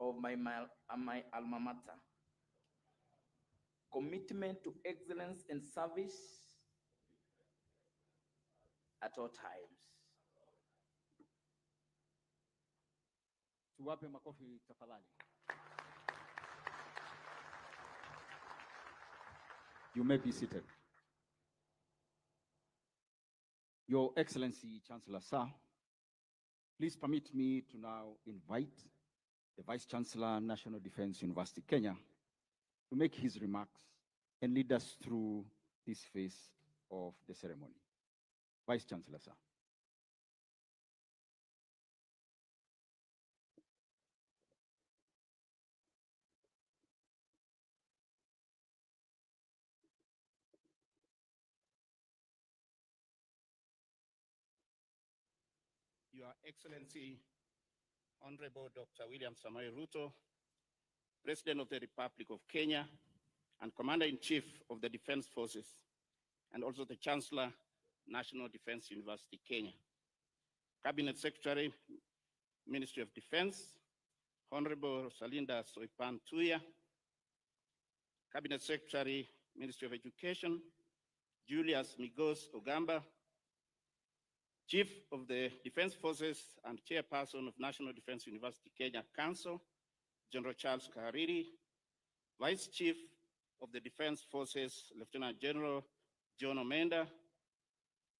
of my alma mater. Commitment to excellence and service at all times. Tuwape makofi tafadhali. You may be seated. Your Excellency, Chancellor Sir, please permit me to now invite the Vice Chancellor, National Defense University, Kenya, to make his remarks and lead us through this phase of the ceremony. Vice Chancellor, sir. Your Excellency, Honorable Dr. William Samoei Ruto, President of the Republic of Kenya and Commander-in-Chief of the Defense Forces, and also the Chancellor, National Defense University, Kenya. Cabinet Secretary, Ministry of Defense, Honorable Rosalinda Soipan Tuya, Cabinet Secretary, Ministry of Education, Julius Migos Ogamba, Chief of the Defense Forces and Chairperson of National Defense University Kenya Council, General Charles Kahariri, Vice Chief of the Defense Forces, Lieutenant General John Omenda,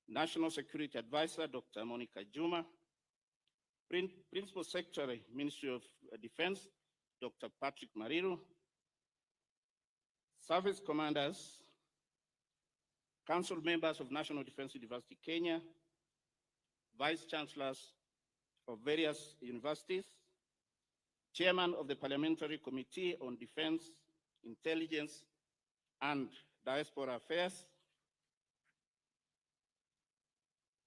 National Security Advisor, Dr. Monica Juma, Principal Secretary, Ministry of Defense, Dr. Patrick Mariru, Service Commanders, Council members of National Defense University Kenya, Vice Chancellors of various universities, Chairman of the Parliamentary Committee on Defense, Intelligence, and Diaspora Affairs,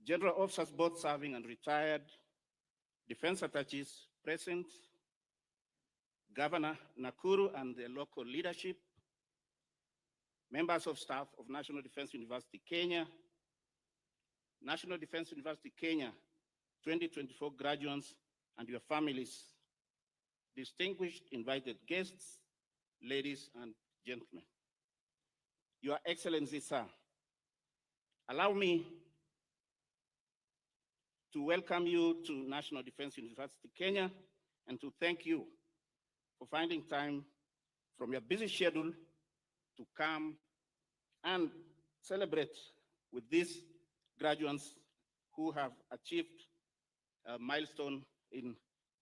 General Officers both serving and retired, Defense Attaches present, Governor Nakuru and the local leadership, members of staff of National Defense University Kenya, National Defense University Kenya 2024 graduates and your families, distinguished invited guests, ladies and gentlemen. Your Excellency, sir, allow me to welcome you to National Defense University Kenya and to thank you for finding time from your busy schedule to come and celebrate with these graduates who have achieved a milestone in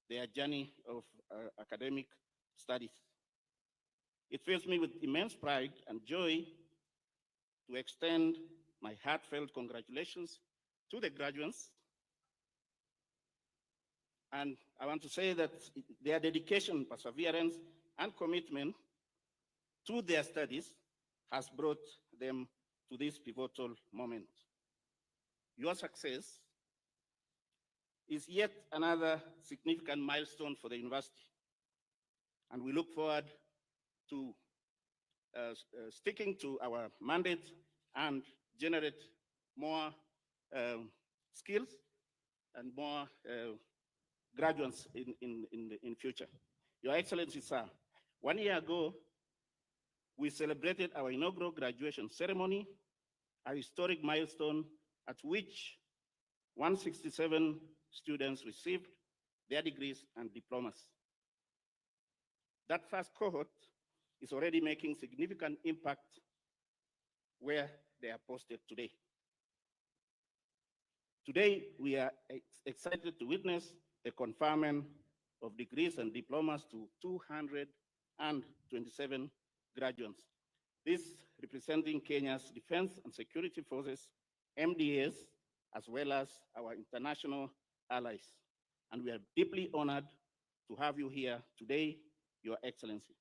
their journey of academic studies. It fills me with immense pride and joy to extend my heartfelt congratulations to the graduates. And I want to say that their dedication, perseverance, and commitment to their studies has brought them to this pivotal moment. Your success is yet another significant milestone for the university, and we look forward to sticking to our mandate and generate more skills and more graduates in future. Your Excellency, sir, 1 year ago, we celebrated our inaugural graduation ceremony, a historic milestone at which 167 students received their degrees and diplomas. That first cohort is already making significant impact where they are posted today. Today, we are excited to witness the conferment of degrees and diplomas to 227 graduates. This representing Kenya's Defense and Security Forces, MDAs, as well as our international allies. And we are deeply honored to have you here today, Your Excellency.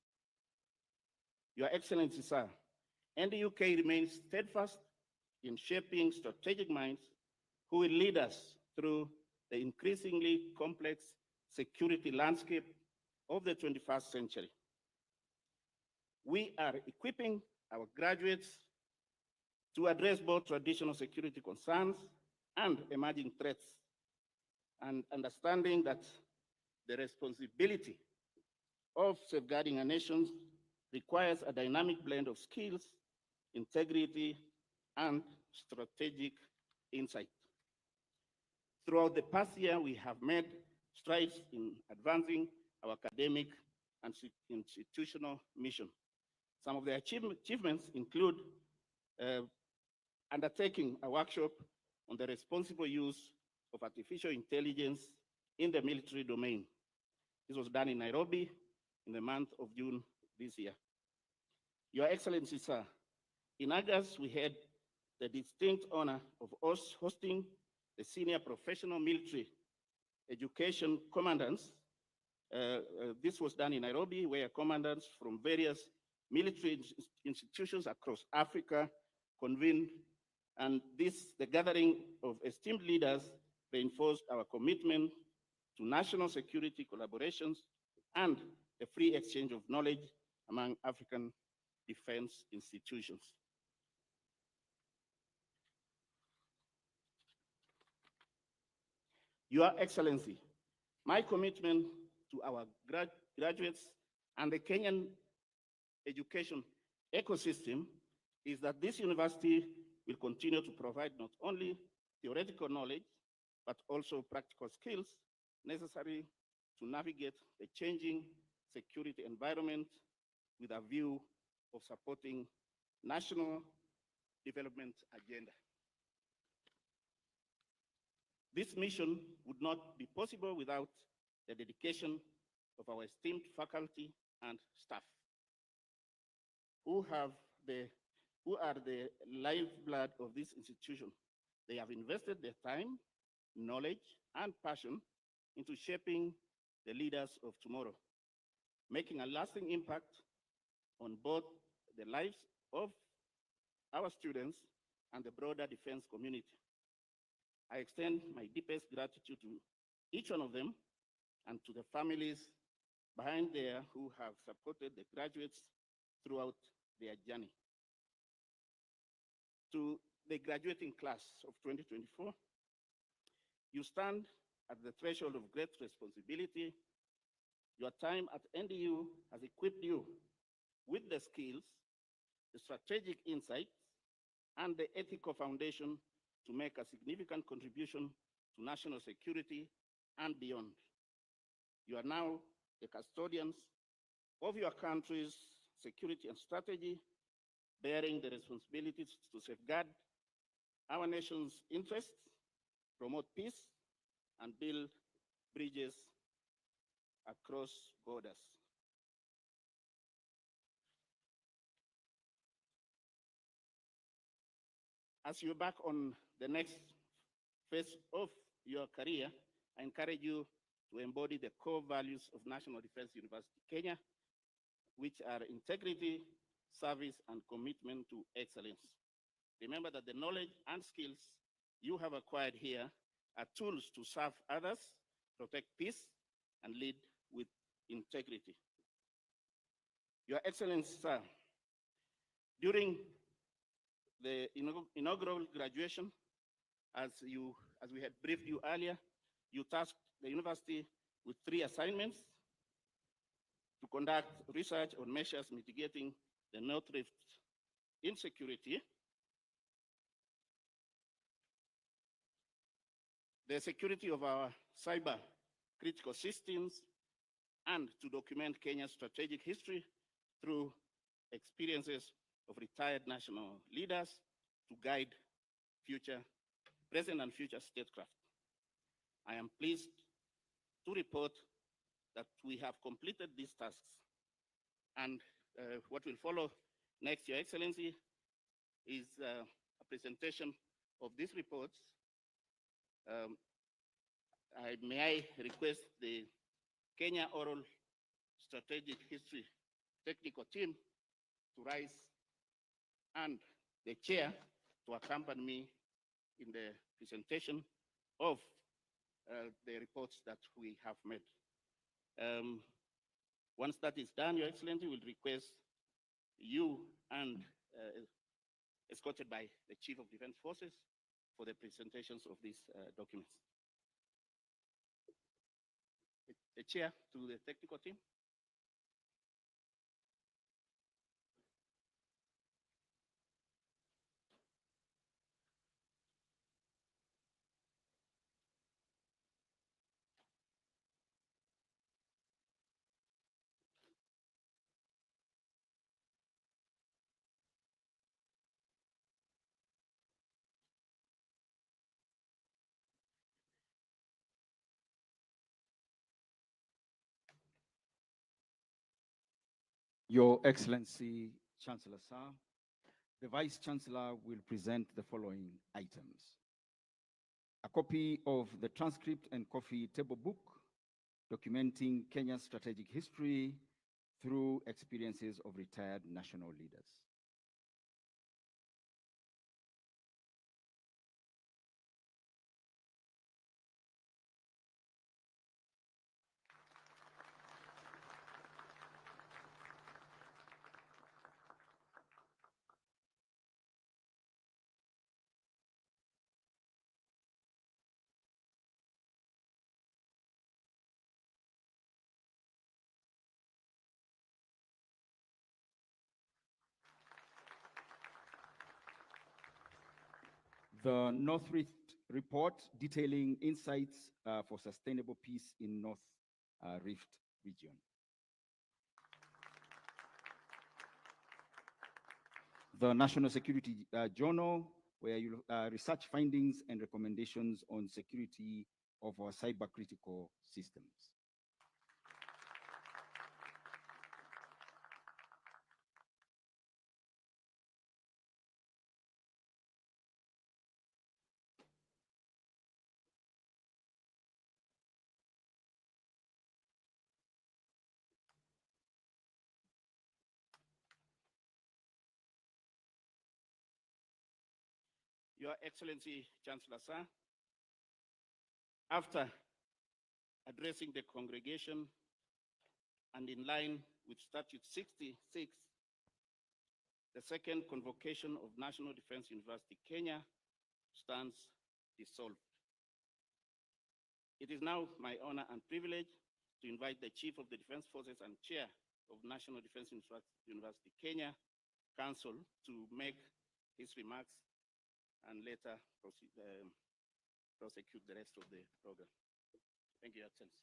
Your Excellency, sir, NDUK remains steadfast in shaping strategic minds who will lead us through the increasingly complex security landscape of the 21st century. We are equipping our graduates to address both traditional security concerns and emerging threats, and understanding that the responsibility of safeguarding our nations requires a dynamic blend of skills, integrity, and strategic insight. Throughout the past year, we have made strides in advancing our academic and institutional mission. Some of the achievements include undertaking a workshop on the responsible use of artificial intelligence in the military domain. This was done in Nairobi in the month of June this year. Your Excellency, sir, in August, we had the distinct honor of us hosting the senior professional military education commandants. This was done in Nairobi, where commandants from various military institutions across Africa convened, and the gathering of esteemed leaders reinforced our commitment to national security collaborations and the free exchange of knowledge among African defense institutions. Your Excellency, my commitment to our graduates and the Kenyan education ecosystem is that this university will continue to provide not only theoretical knowledge, but also practical skills necessary to navigate the changing security environment with a view of supporting national development agenda. This mission would not be possible without the dedication of our esteemed faculty and staff, who are the lifeblood of this institution. They have invested their time, knowledge, and passion into shaping the leaders of tomorrow, making a lasting impact on both the lives of our students and the broader defense community. I extend my deepest gratitude to each one of them and to the families behind there who have supported the graduates throughout their journey. To the graduating class of 2024, you stand at the threshold of great responsibility. Your time at NDU has equipped you with the skills, the strategic insights, and the ethical foundation to make a significant contribution to national security and beyond. You are now the custodians of your country's security and strategy, bearing the responsibilities to safeguard our nation's interests, promote peace, and build bridges across borders. As you embark on the next phase of your career, I encourage you to embody the core values of National Defense University Kenya, which are integrity, service, and commitment to excellence. Remember that the knowledge and skills you have acquired here are tools to serve others, protect peace, and lead with integrity. Your Excellency, sir, during the inaugural graduation, as we had briefed you earlier, you tasked the university with 3 assignments: to conduct research on measures mitigating the North Rift insecurity, the security of our cyber critical systems, and to document Kenya's strategic history through experiences of retired national leaders to guide present and future statecraft. I am pleased to report that we have completed these tasks, and what will follow next, Your Excellency, is a presentation of these reports. May I request the Kenya Oral Strategic History Technical Team to rise, and the chair to accompany me in the presentation of the reports that we have made. Once that is done, Your Excellency, will request you and escorted by the Chief of Defense Forces for the presentations of these documents. The chair to the technical team. Your Excellency, Chancellor Sir, the Vice Chancellor will present the following items. A copy of the transcript and coffee table book documenting Kenya's strategic history through experiences of retired national leaders. The North Rift report detailing insights for sustainable peace in North Rift region. The National Security Journal, where you research findings and recommendations on security of our cyber-critical systems. Your Excellency, Chancellor Sir, after addressing the congregation and in line with Statute 66, the second convocation of National Defense University, Kenya, stands dissolved. It is now my honor and privilege to invite the Chief of the Defense Forces and Chair of National Defense University, Kenya, Council to make his remarks and later prosecute the rest of the program. Thank you, Your Excellency.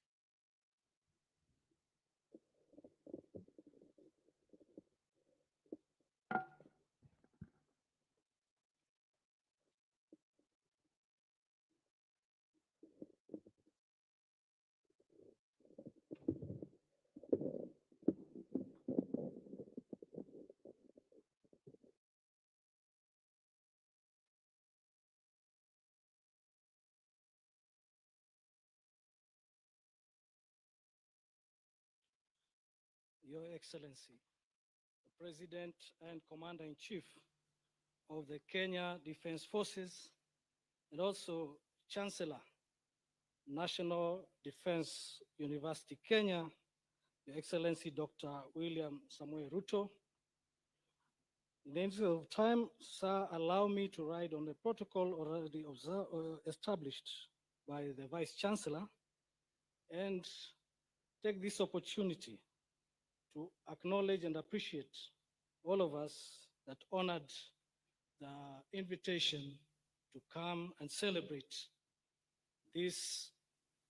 Your Excellency, the President and Commander-in-Chief of the Kenya Defense Forces, and also Chancellor, National Defense University, Kenya, Your Excellency Dr. William Samuel Ruto. In the interest of time, sir, allow me to ride on the protocol already established by the Vice Chancellor and take this opportunity to acknowledge and appreciate all of us that honored the invitation to come and celebrate this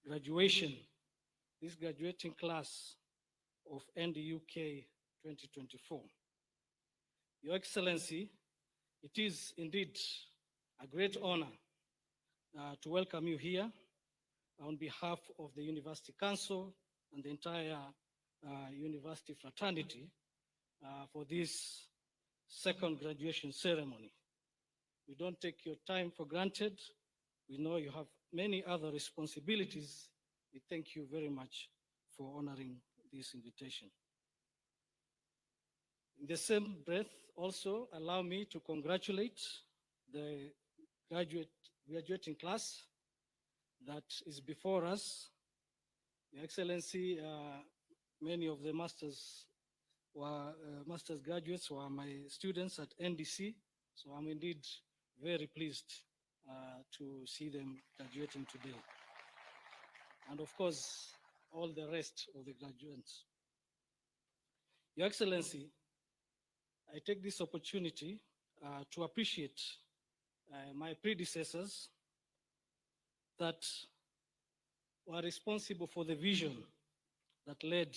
graduation, this graduating class of NDUK 2024. Your Excellency, it is indeed a great honor to welcome you here on behalf of the University Council and the entire university fraternity for this second graduation ceremony. We don't take your time for granted. We know you have many other responsibilities. We thank you very much for honoring this invitation. In the same breath, also allow me to congratulate the graduating class that is before us. Your Excellency, many of the master's graduates were my students at NDC, so I'm indeed very pleased to see them graduating today. And of course, all the rest of the graduates. Your Excellency, I take this opportunity to appreciate my predecessors that were responsible for the vision that led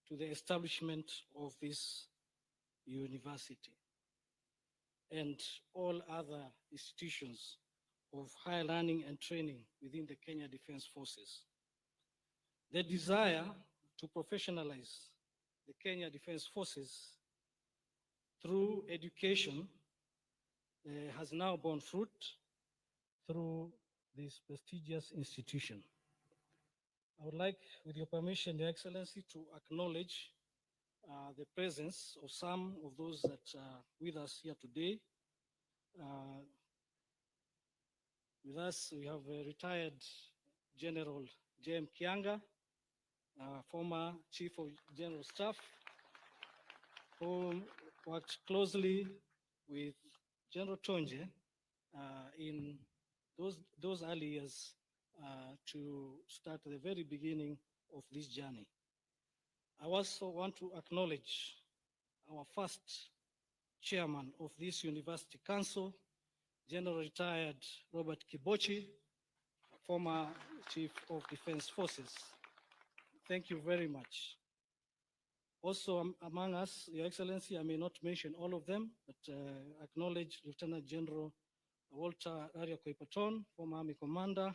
to the establishment of this university and all other institutions of higher learning and training within the Kenya Defense Forces. The desire to professionalize the Kenya Defense Forces through education has now borne fruit through this prestigious institution. I would like, with your permission, Your Excellency, to acknowledge the presence of some of those that are with us here today. With us, we have retired General J.M. Kianga, former Chief of General Staff, who worked closely with General Tonje in those early years to start the very beginning of this journey. I also want to acknowledge our first chairman of this University Council, General Retired Robert Kibochi, former Chief of Defense Forces. Thank you very much. Also among us, Your Excellency, I may not mention all of them, but acknowledge Lieutenant General Walter Raria Koipaton, former Army Commander,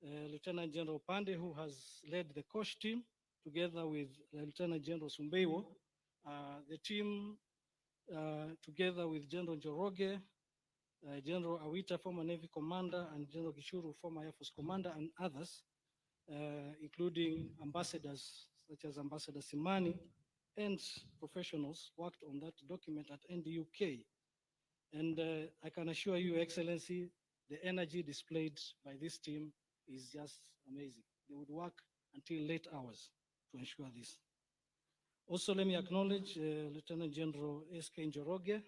Lieutenant General Pande, who has led the COSH team, together with Lieutenant General Sumbeiwo. The team, together with General Njoroge, General Awita, former Navy Commander, and General Gishuru, former Air Force Commander, and others, including ambassadors such as Ambassador Simani, and professionals worked on that document at NDUK. And I can assure you, Your Excellency, the energy displayed by this team is just amazing. They would work until late hours to ensure this. Also, let me acknowledge Lieutenant General S.K. Njoroge,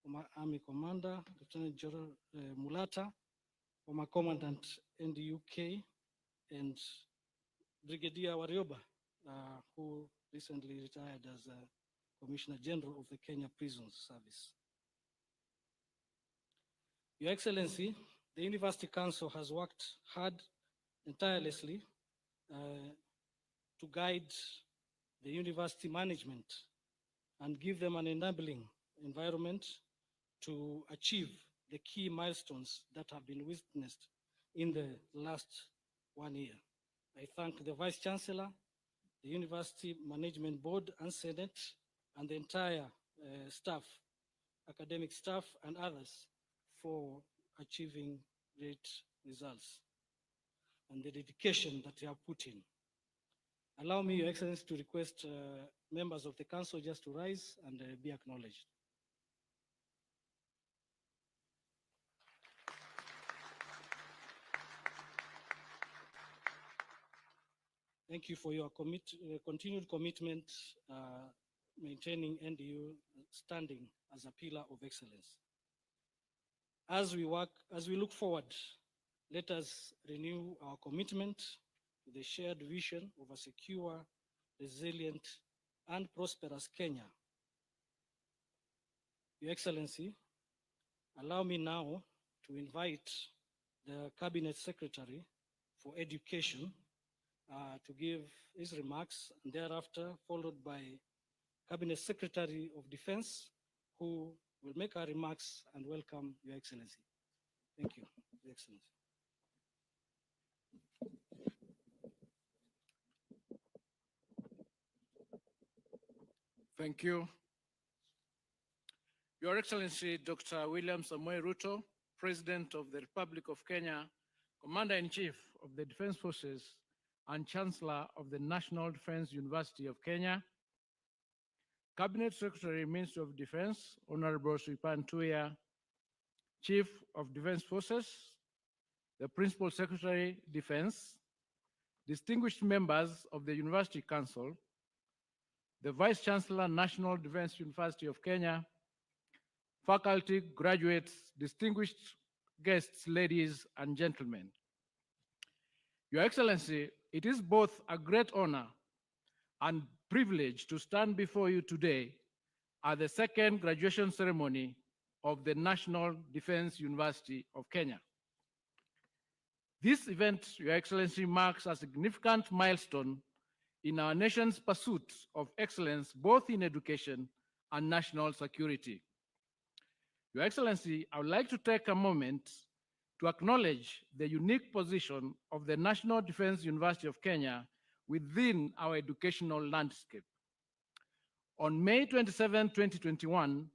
former Army Commander, Lieutenant General Mulata, former Commandant NDUK, and Brigadier Warioba, who recently retired as Commissioner General of the Kenya Prisons Service. Your Excellency, the University Council has worked hard and tirelessly to guide the university management and give them an enabling environment to achieve the key milestones that have been witnessed in the last 1 year. I thank the Vice Chancellor, the University Management Board and Senate, and the entire staff, academic staff, and others for achieving great results and the dedication that they have put in. Allow me, Your Excellency, to request members of the Council just to rise and be acknowledged. Thank you for your continued commitment, maintaining NDU standing as a pillar of excellence. As we look forward, let us renew our commitment to the shared vision of a secure, resilient, and prosperous Kenya. Your Excellency, allow me now to invite the Cabinet Secretary for Education to give his remarks, and thereafter followed by Cabinet Secretary of Defense, who will make our remarks and welcome Your Excellency. Thank you, Your Excellency. Thank you. Your Excellency, Dr. William Samoei Ruto, President of the Republic of Kenya, Commander-in-Chief of the Defense Forces, and Chancellor of the National Defense University of Kenya, Cabinet Secretary, Ministry of Defense, Honorable Sripan Tuya, Chief of Defense Forces, the Principal Secretary, Defense, distinguished members of the University Council, the Vice Chancellor, National Defense University of Kenya, faculty, graduates, distinguished guests, ladies and gentlemen. Your Excellency, it is both a great honor and privilege to stand before you today at the second graduation ceremony of the National Defense University of Kenya. This event, Your Excellency, marks a significant milestone in our nation's pursuit of excellence, both in education and national security. Your Excellency, I would like to take a moment to acknowledge the unique position of the National Defense University of Kenya within our educational landscape. On May 27, 2021,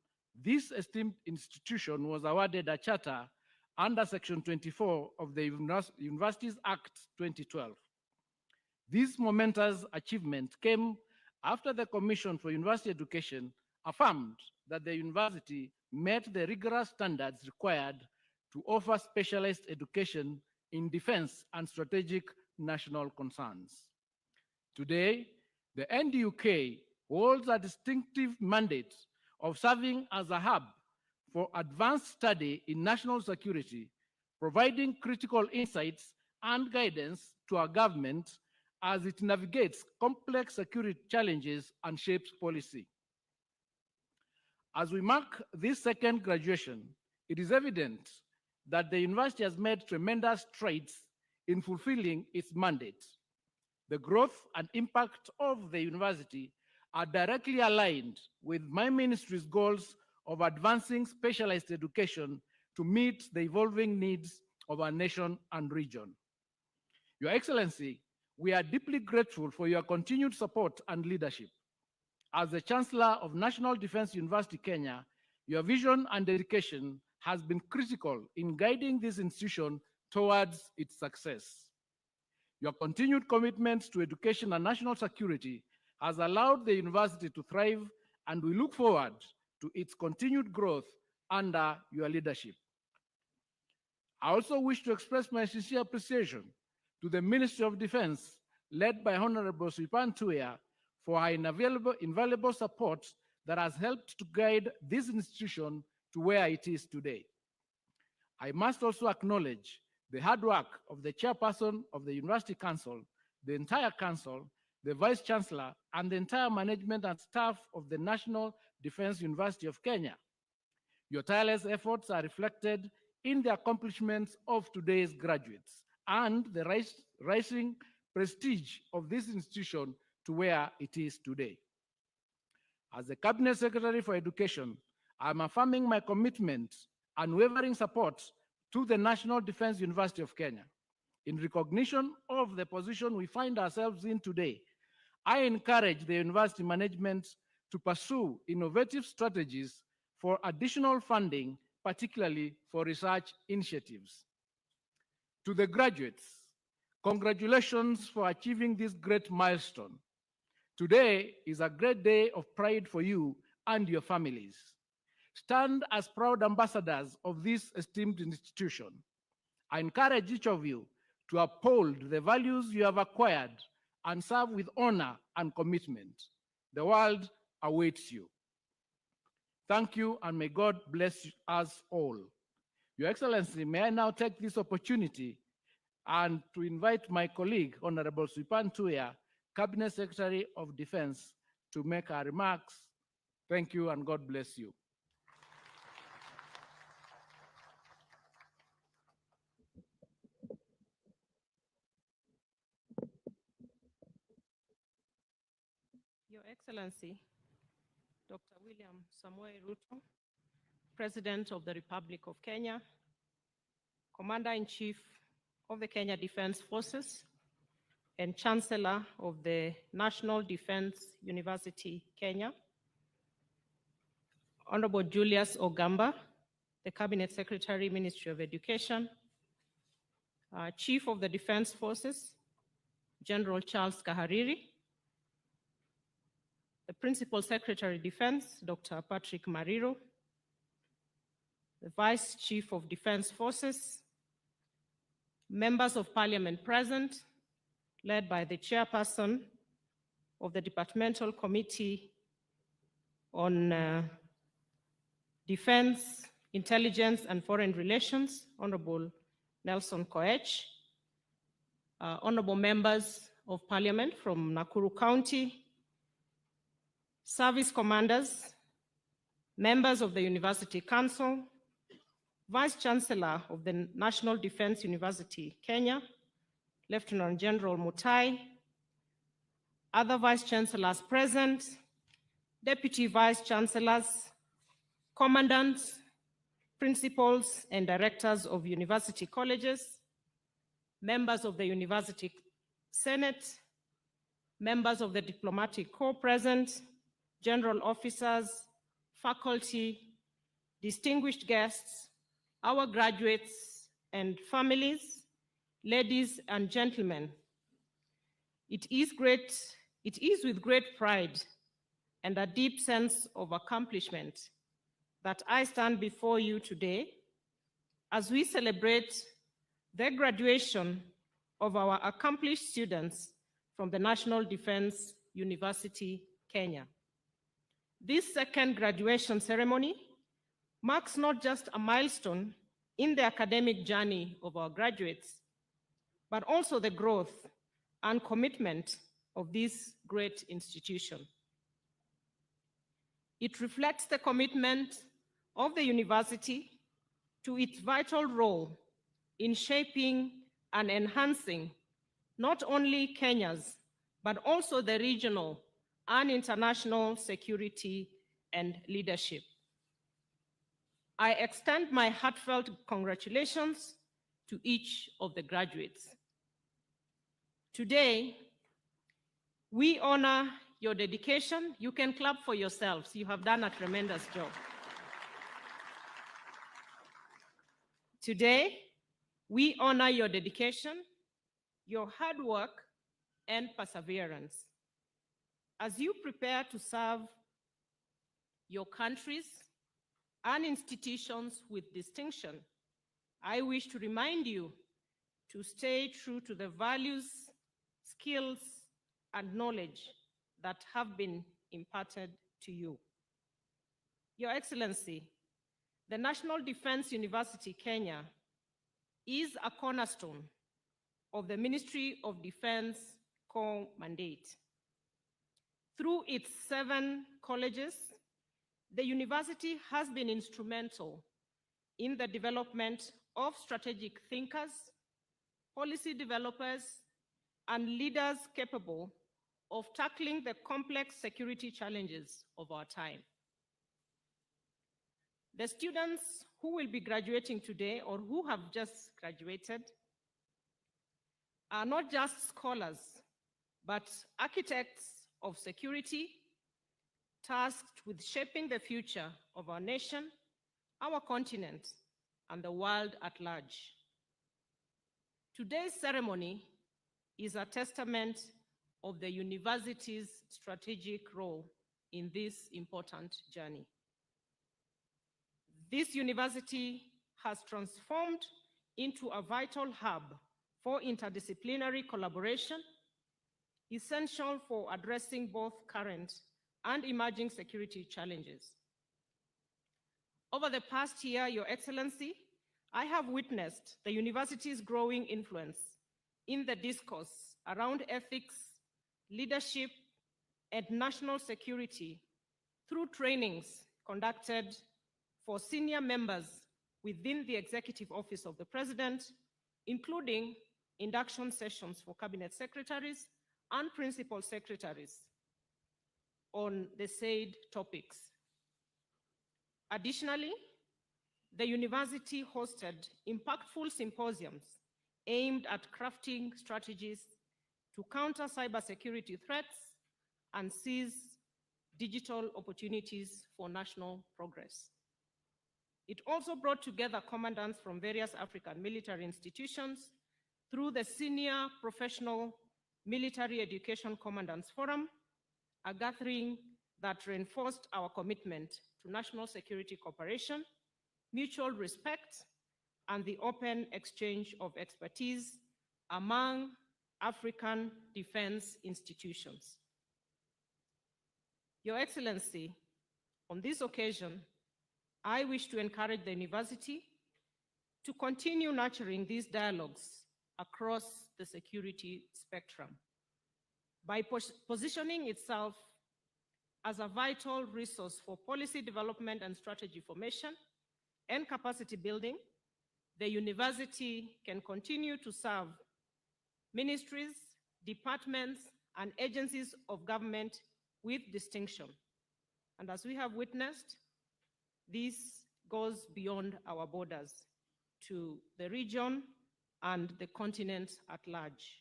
this esteemed institution was awarded a charter under Section 24 of the Universities Act 2012. This momentous achievement came after the Commission for University Education affirmed that the university met the rigorous standards required to offer specialized education in defense and strategic national concerns. Today, the NDUK holds a distinctive mandate of serving as a hub for advanced study in national security, providing critical insights and guidance to our government as it navigates complex security challenges and shapes policy. As we mark this second graduation, it is evident that the university has made tremendous strides in fulfilling its mandate. The growth and impact of the university are directly aligned with my ministry's goals of advancing specialized education to meet the evolving needs of our nation and region. Your Excellency, we are deeply grateful for your continued support and leadership. As the Chancellor of National Defense University Kenya, your vision and dedication has been critical in guiding this institution towards its success. Your continued commitment to education and national security has allowed the university to thrive, and we look forward to its continued growth under your leadership. I also wish to express my sincere appreciation to the Ministry of Defense, led by Honorable Swipan Tuya, for her invaluable support that has helped to guide this institution to where it is today. I must also acknowledge the hard work of the chairperson of the University Council, the entire council, the Vice Chancellor, and the entire management and staff of the National Defense University of Kenya. Your tireless efforts are reflected in the accomplishments of today's graduates and the rising prestige of this institution to where it is today. As the Cabinet Secretary for Education, I'm affirming my commitment and unwavering support to the National Defense University of Kenya. In recognition of the position we find ourselves in today, I encourage the university management to pursue innovative strategies for additional funding, particularly for research initiatives. To the graduates, congratulations for achieving this great milestone. Today is a great day of pride for you and your families. Stand as proud ambassadors of this esteemed institution. I encourage each of you to uphold the values you have acquired and serve with honor and commitment. The world awaits you. Thank you, and may God bless us all. Your Excellency, may I now take this opportunity and to invite my colleague, Honorable Swipan Tuya, Cabinet Secretary of Defense, to make our remarks. Thank you, and God bless you. Your Excellency, Dr. William Samoei Ruto, President of the Republic of Kenya, Commander-in-Chief of the Kenya Defense Forces, and Chancellor of the National Defense University, Kenya, Honorable Julius Ogamba, the Cabinet Secretary, Ministry of Education, Chief of the Defense Forces, General Charles Kahariri, the Principal Secretary Defense, Dr. Patrick Mariro, the Vice Chief of Defense Forces, members of Parliament present, led by the Chairperson of the Departmental Committee on Defense, Intelligence and Foreign Relations, Honorable Nelson Koech, honorable members of Parliament from Nakuru County, service commanders, members of the University Council, Vice Chancellor of the National Defense University, Kenya, Lieutenant General Mutai, other Vice Chancellors present, Deputy Vice Chancellors, Commandants, Principals and Directors of University Colleges, members of the University Senate, members of the Diplomatic Corps present, general officers, faculty, distinguished guests, our graduates and families, ladies and gentlemen. It is with great pride and a deep sense of accomplishment that I stand before you today as we celebrate the graduation of our accomplished students from the National Defense University, Kenya. This second graduation ceremony marks not just a milestone in the academic journey of our graduates, but also the growth and commitment of this great institution. It reflects the commitment of the university to its vital role in shaping and enhancing not only Kenya's, but also the regional and international security and leadership. I extend my heartfelt congratulations to each of the graduates. Today, we honor your dedication. You can clap for yourselves. You have done a tremendous job. Today, we honor your dedication, your hard work, and perseverance. As you prepare to serve your countries and institutions with distinction, I wish to remind you to stay true to the values, skills, and knowledge that have been imparted to you. Your Excellency, the National Defense University, Kenya, is a cornerstone of the Ministry of Defense core mandate. Through its 7 colleges, the university has been instrumental in the development of strategic thinkers, policy developers, and leaders capable of tackling the complex security challenges of our time. The students who will be graduating today or who have just graduated are not just scholars, but architects of security, tasked with shaping the future of our nation, our continent, and the world at large. Today's ceremony is a testament of the university's strategic role in this important journey. This university has transformed into a vital hub for interdisciplinary collaboration, essential for addressing both current and emerging security challenges. Over the past year, Your Excellency, I have witnessed the university's growing influence in the discourse around ethics, leadership, and national security through trainings conducted for senior members within the Executive Office of the President, including induction sessions for cabinet secretaries and principal secretaries on the said topics. Additionally, the university hosted impactful symposiums aimed at crafting strategies to counter cybersecurity threats and seize digital opportunities for national progress. It also brought together commandants from various African military institutions through the Senior Professional Military Education Commandants Forum, a gathering that reinforced our commitment to national security cooperation, mutual respect, and the open exchange of expertise among African defense institutions. Your Excellency, on this occasion, I wish to encourage the university to continue nurturing these dialogues across the security spectrum by positioning itself as a vital resource for policy development and strategy formation and capacity building. The university can continue to serve ministries, departments, and agencies of government with distinction. And as we have witnessed, this goes beyond our borders to the region and the continent at large.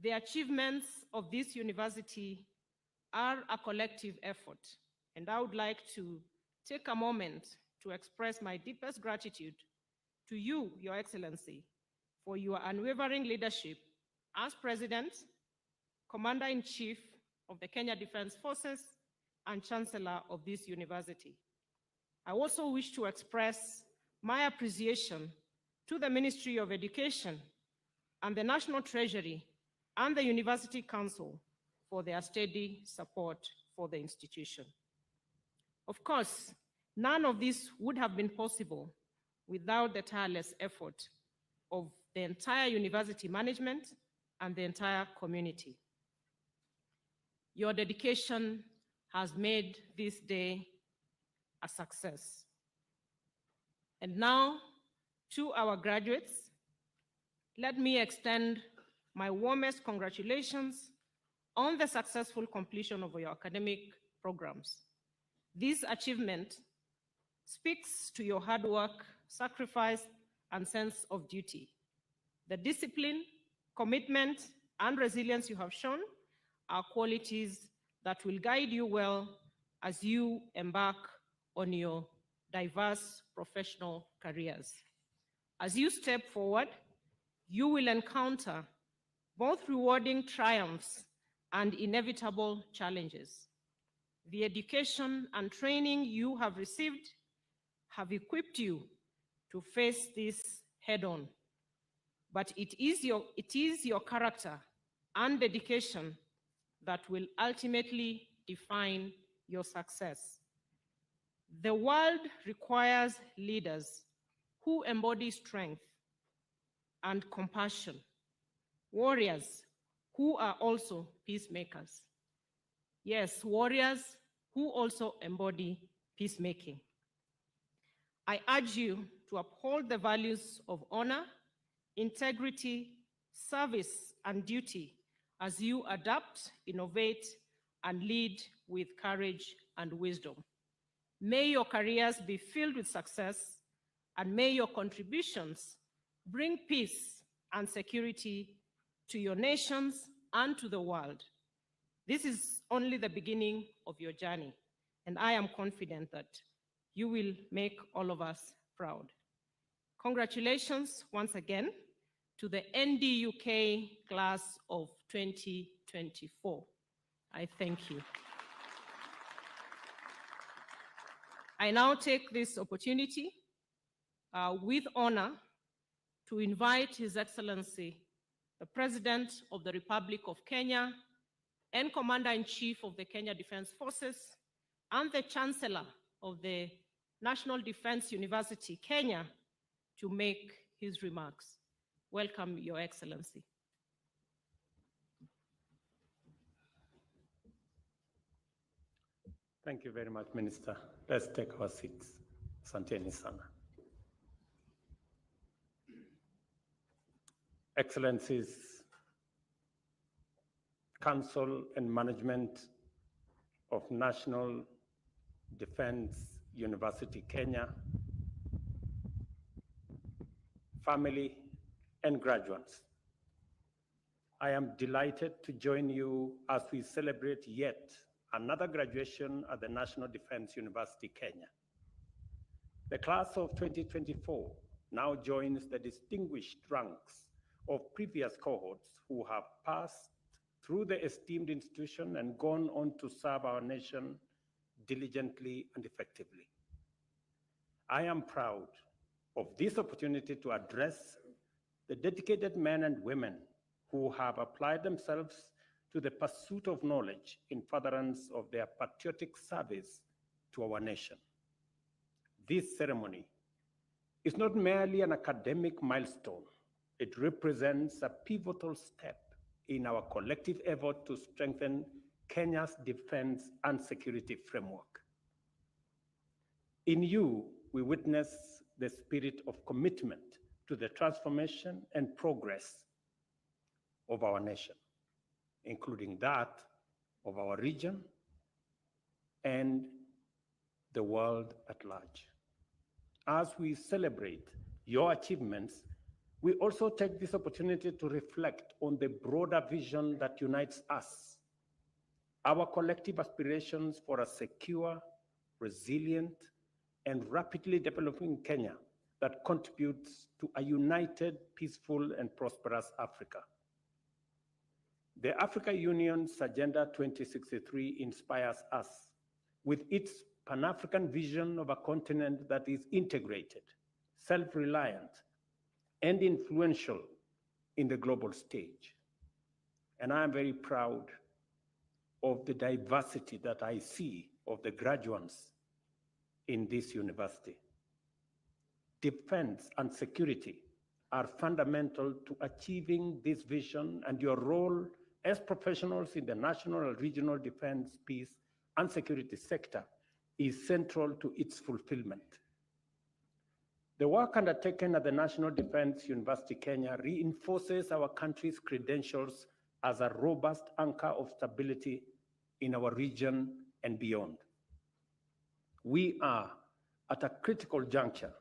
The achievements of this university are a collective effort, and I would like to take a moment to express my deepest gratitude to you, Your Excellency, for your unwavering leadership as President, Commander-in-Chief of the Kenya Defense Forces, and Chancellor of this university. I also wish to express my appreciation to the Ministry of Education and the National Treasury and the University Council for their steady support for the institution. Of course, none of this would have been possible without the tireless effort of the entire university management and the entire community. Your dedication has made this day a success. And now, to our graduates, let me extend my warmest congratulations on the successful completion of your academic programs. This achievement speaks to your hard work, sacrifice, and sense of duty. The discipline, commitment, and resilience you have shown are qualities that will guide you well as you embark on your diverse professional careers. As you step forward, you will encounter both rewarding triumphs and inevitable challenges. The education and training you have received have equipped you to face this head-on. But it is your character and dedication that will ultimately define your success. The world requires leaders who embody strength and compassion, warriors who are also peacemakers. Yes, warriors who also embody peacemaking. I urge you to uphold the values of honor, integrity, service, and duty as you adapt, innovate, and lead with courage and wisdom. May your careers be filled with success, and may your contributions bring peace and security to your nations and to the world. This is only the beginning of your journey, and I am confident that you will make all of us proud. Congratulations once again to the NDUK class of 2024. I thank you. I now take this opportunity with honor to invite His Excellency, the President of the Republic of Kenya and Commander-in-Chief of the Kenya Defense Forces and the Chancellor of the National Defense University, Kenya, to make his remarks. Welcome, Your Excellency. Thank you very much, Minister. Let's take our seats. Asanteni sana. Excellencies, Council and Management of National Defense University, Kenya, family, and graduates. I am delighted to join you as we celebrate yet another graduation at the National Defense University, Kenya. The class of 2024 now joins the distinguished ranks of previous cohorts who have passed through the esteemed institution and gone on to serve our nation diligently and effectively. I am proud of this opportunity to address the dedicated men and women who have applied themselves to the pursuit of knowledge in furtherance of their patriotic service to our nation. This ceremony is not merely an academic milestone. It represents a pivotal step in our collective effort to strengthen Kenya's defense and security framework. In you, we witness the spirit of commitment to the transformation and progress of our nation, including that of our region and the world at large. As we celebrate your achievements, we also take this opportunity to reflect on the broader vision that unites us, our collective aspirations for a secure, resilient, and rapidly developing Kenya that contributes to a united, peaceful, and prosperous Africa. The Africa Union's Agenda 2063 inspires us with its Pan-African vision of a continent that is integrated, self-reliant, and influential in the global stage. And I am very proud of the diversity that I see of the graduates in this university. Defense and security are fundamental to achieving this vision, and your role as professionals in the national and regional defense, peace, and security sector is central to its fulfillment. The work undertaken at the National Defense University Kenya reinforces our country's credentials as a robust anchor of stability in our region and beyond. We are at a critical juncture,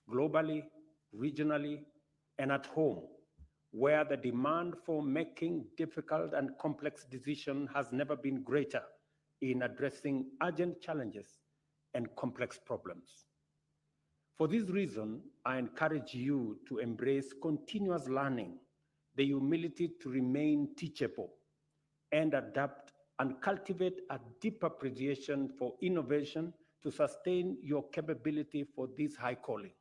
globally, regionally, and at home, where the demand for making difficult and complex decisions has never been greater in addressing urgent challenges and complex problems. For this reason, I encourage you to embrace continuous learning, the humility to remain teachable, and adapt and cultivate a deep appreciation for innovation to sustain your capability for this high calling.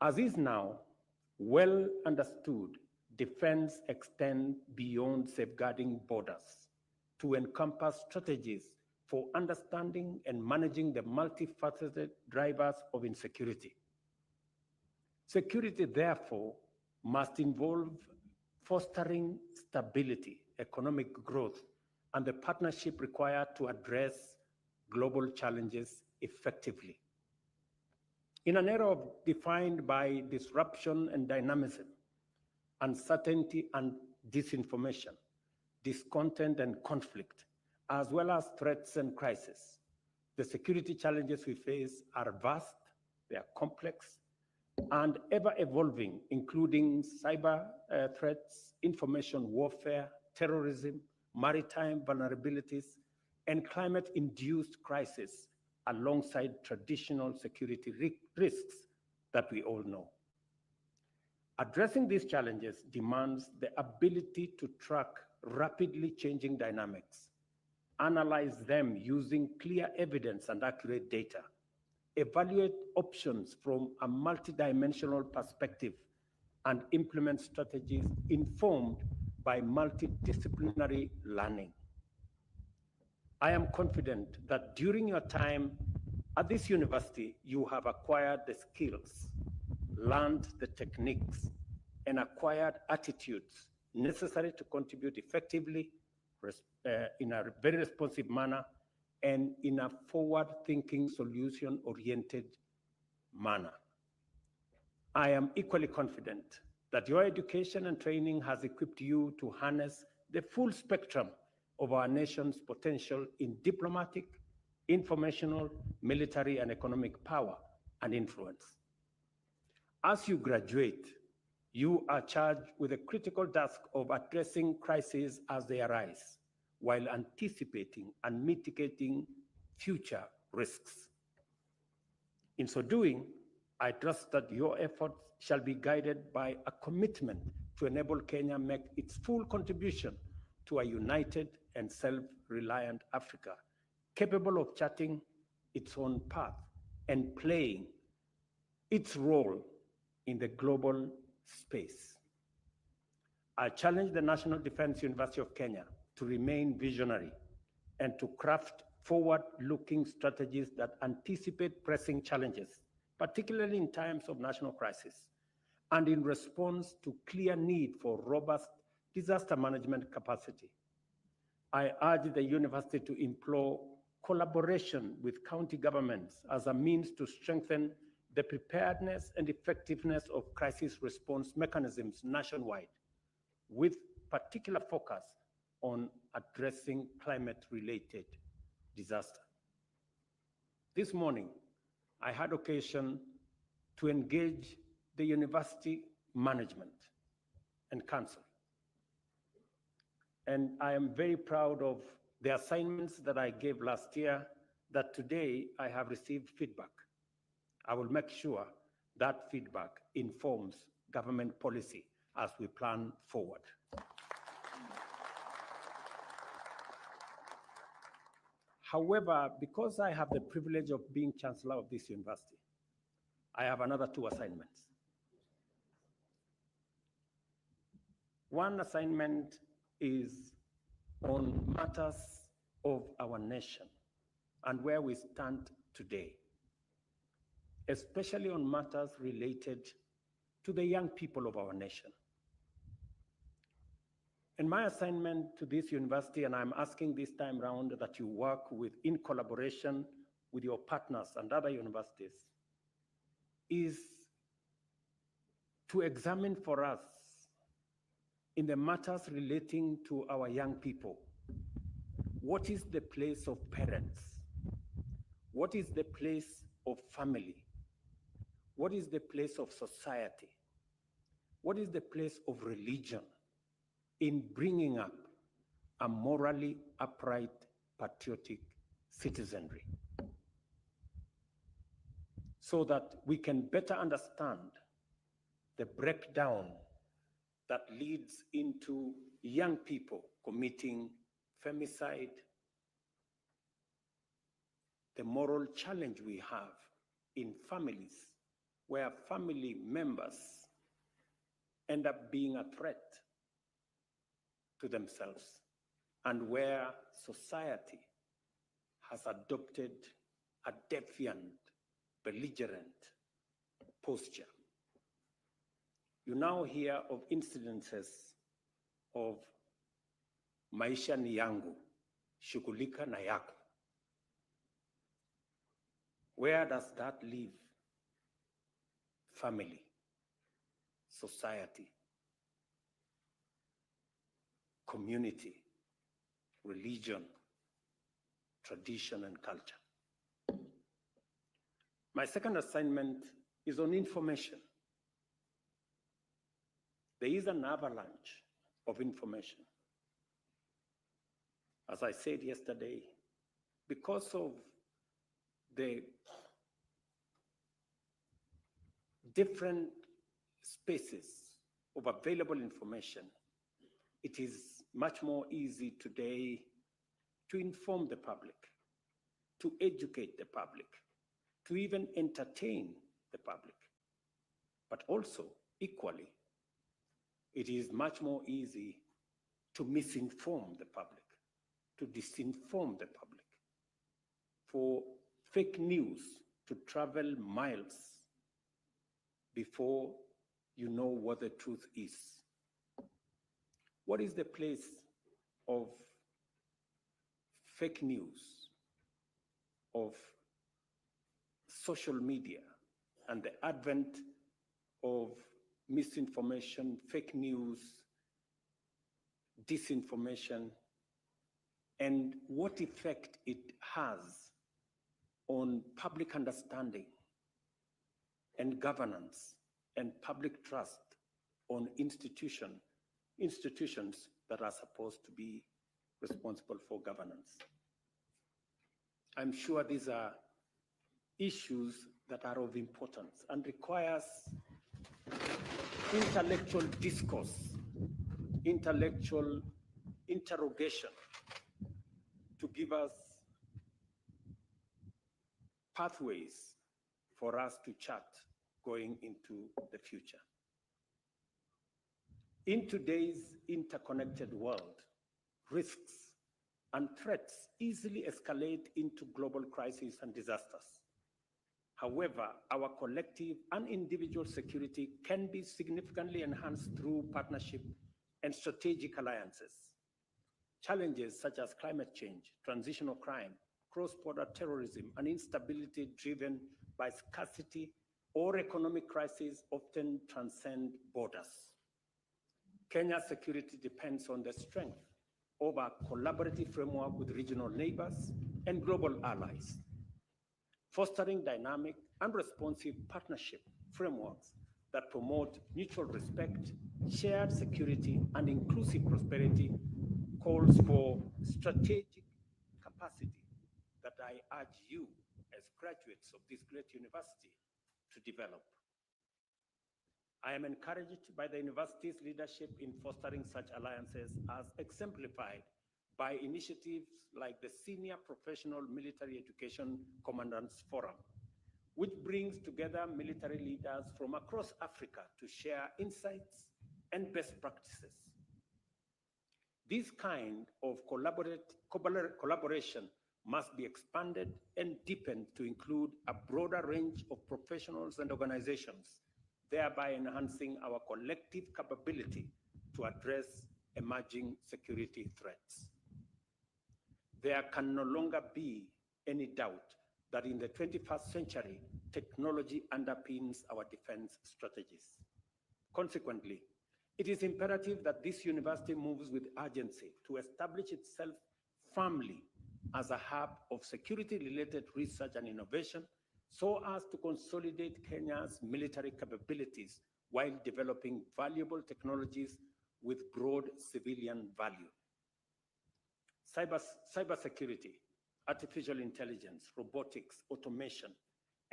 As is now well understood, defense extends beyond safeguarding borders to encompass strategies for understanding and managing the multifaceted drivers of insecurity. Security, therefore, must involve fostering stability, economic growth, and the partnership required to address global challenges effectively. In an era defined by disruption and dynamism, uncertainty and disinformation, discontent and conflict, as well as threats and crises, the security challenges we face are vast, they are complex, and ever-evolving, including cyber threats, information warfare, terrorism, maritime vulnerabilities, and climate-induced crises, alongside traditional security risks that we all know. Addressing these challenges demands the ability to track rapidly changing dynamics, analyze them using clear evidence and accurate data, evaluate options from a multidimensional perspective, and implement strategies informed by multidisciplinary learning. I am confident that during your time at this university, you have acquired the skills, learned the techniques, and acquired attitudes necessary to contribute effectively in a very responsive manner and in a forward-thinking, solution-oriented manner. I am equally confident that your education and training has equipped you to harness the full spectrum of our nation's potential in diplomatic, informational, military, and economic power and influence. As you graduate, you are charged with the critical task of addressing crises as they arise, while anticipating and mitigating future risks. In so doing, I trust that your efforts shall be guided by a commitment to enable Kenya make its full contribution to a united and self-reliant Africa, capable of charting its own path and playing its role in the global space. I challenge the National Defense University of Kenya to remain visionary and to craft forward-looking strategies that anticipate pressing challenges, particularly in times of national crisis, and in response to clear need for robust disaster management capacity. I urge the university to implore collaboration with county governments as a means to strengthen the preparedness and effectiveness of crisis response mechanisms nationwide, with particular focus on addressing climate-related disaster. This morning, I had occasion to engage the university management and council. And I am very proud of the assignments that I gave last year that today I have received feedback. I will make sure that feedback informs government policy as we plan forward. However, because I have the privilege of being chancellor of this university, I have another 2 assignments. One assignment is on matters of our nation and where we stand today, especially on matters related to the young people of our nation. And my assignment to this university, and I'm asking this time round that you work in collaboration with your partners and other universities, is to examine for us in the matters relating to our young people, what is the place of parents? What is the place of family? What is the place of society? What is the place of religion in bringing up a morally upright, patriotic citizenry, so that we can better understand the breakdown that leads into young people committing femicide, the moral challenge we have in families where family members end up being a threat to themselves, and where society has adopted a defiant, belligerent posture. You now hear of incidences of maisha ni yangu, shughulika na yako. Where does that leave family, society, community, religion, tradition, and culture? My second assignment is on information. There is an avalanche of information. As I said yesterday, because of the different spaces of available information, it is much more easy today to inform the public, to educate the public, to even entertain the public. But also, equally, it is much more easy to misinform the public, to disinform the public, for fake news to travel miles before you know what the truth is. What is the place of fake news, of social media, and the advent of misinformation, fake news, disinformation, and what effect it has on public understanding and governance and public trust on institutions that are supposed to be responsible for governance? I'm sure these are issues that are of importance and requires intellectual discourse, intellectual interrogation to give us pathways for us to chart going into the future. In today's interconnected world, risks and threats easily escalate into global crises and disasters. However, our collective and individual security can be significantly enhanced through partnership and strategic alliances. Challenges such as climate change, transitional crime, cross-border terrorism, and instability driven by scarcity or economic crises often transcend borders. Kenya's security depends on the strength of a collaborative framework with regional neighbors and global allies. Fostering dynamic and responsive partnership frameworks that promote mutual respect, shared security, and inclusive prosperity calls for strategic capacity that I urge you as graduates of this great university to develop. I am encouraged by the university's leadership in fostering such alliances as exemplified by initiatives like the Senior Professional Military Education Commandants Forum, which brings together military leaders from across Africa to share insights and best practices. This kind of collaboration must be expanded and deepened to include a broader range of professionals and organizations, thereby enhancing our collective capability to address emerging security threats. There can no longer be any doubt that in the 21st century, technology underpins our defense strategies. Consequently, it is imperative that this university moves with urgency to establish itself firmly as a hub of security-related research and innovation so as to consolidate Kenya's military capabilities while developing valuable technologies with broad civilian value. Cybersecurity, artificial intelligence, robotics, automation,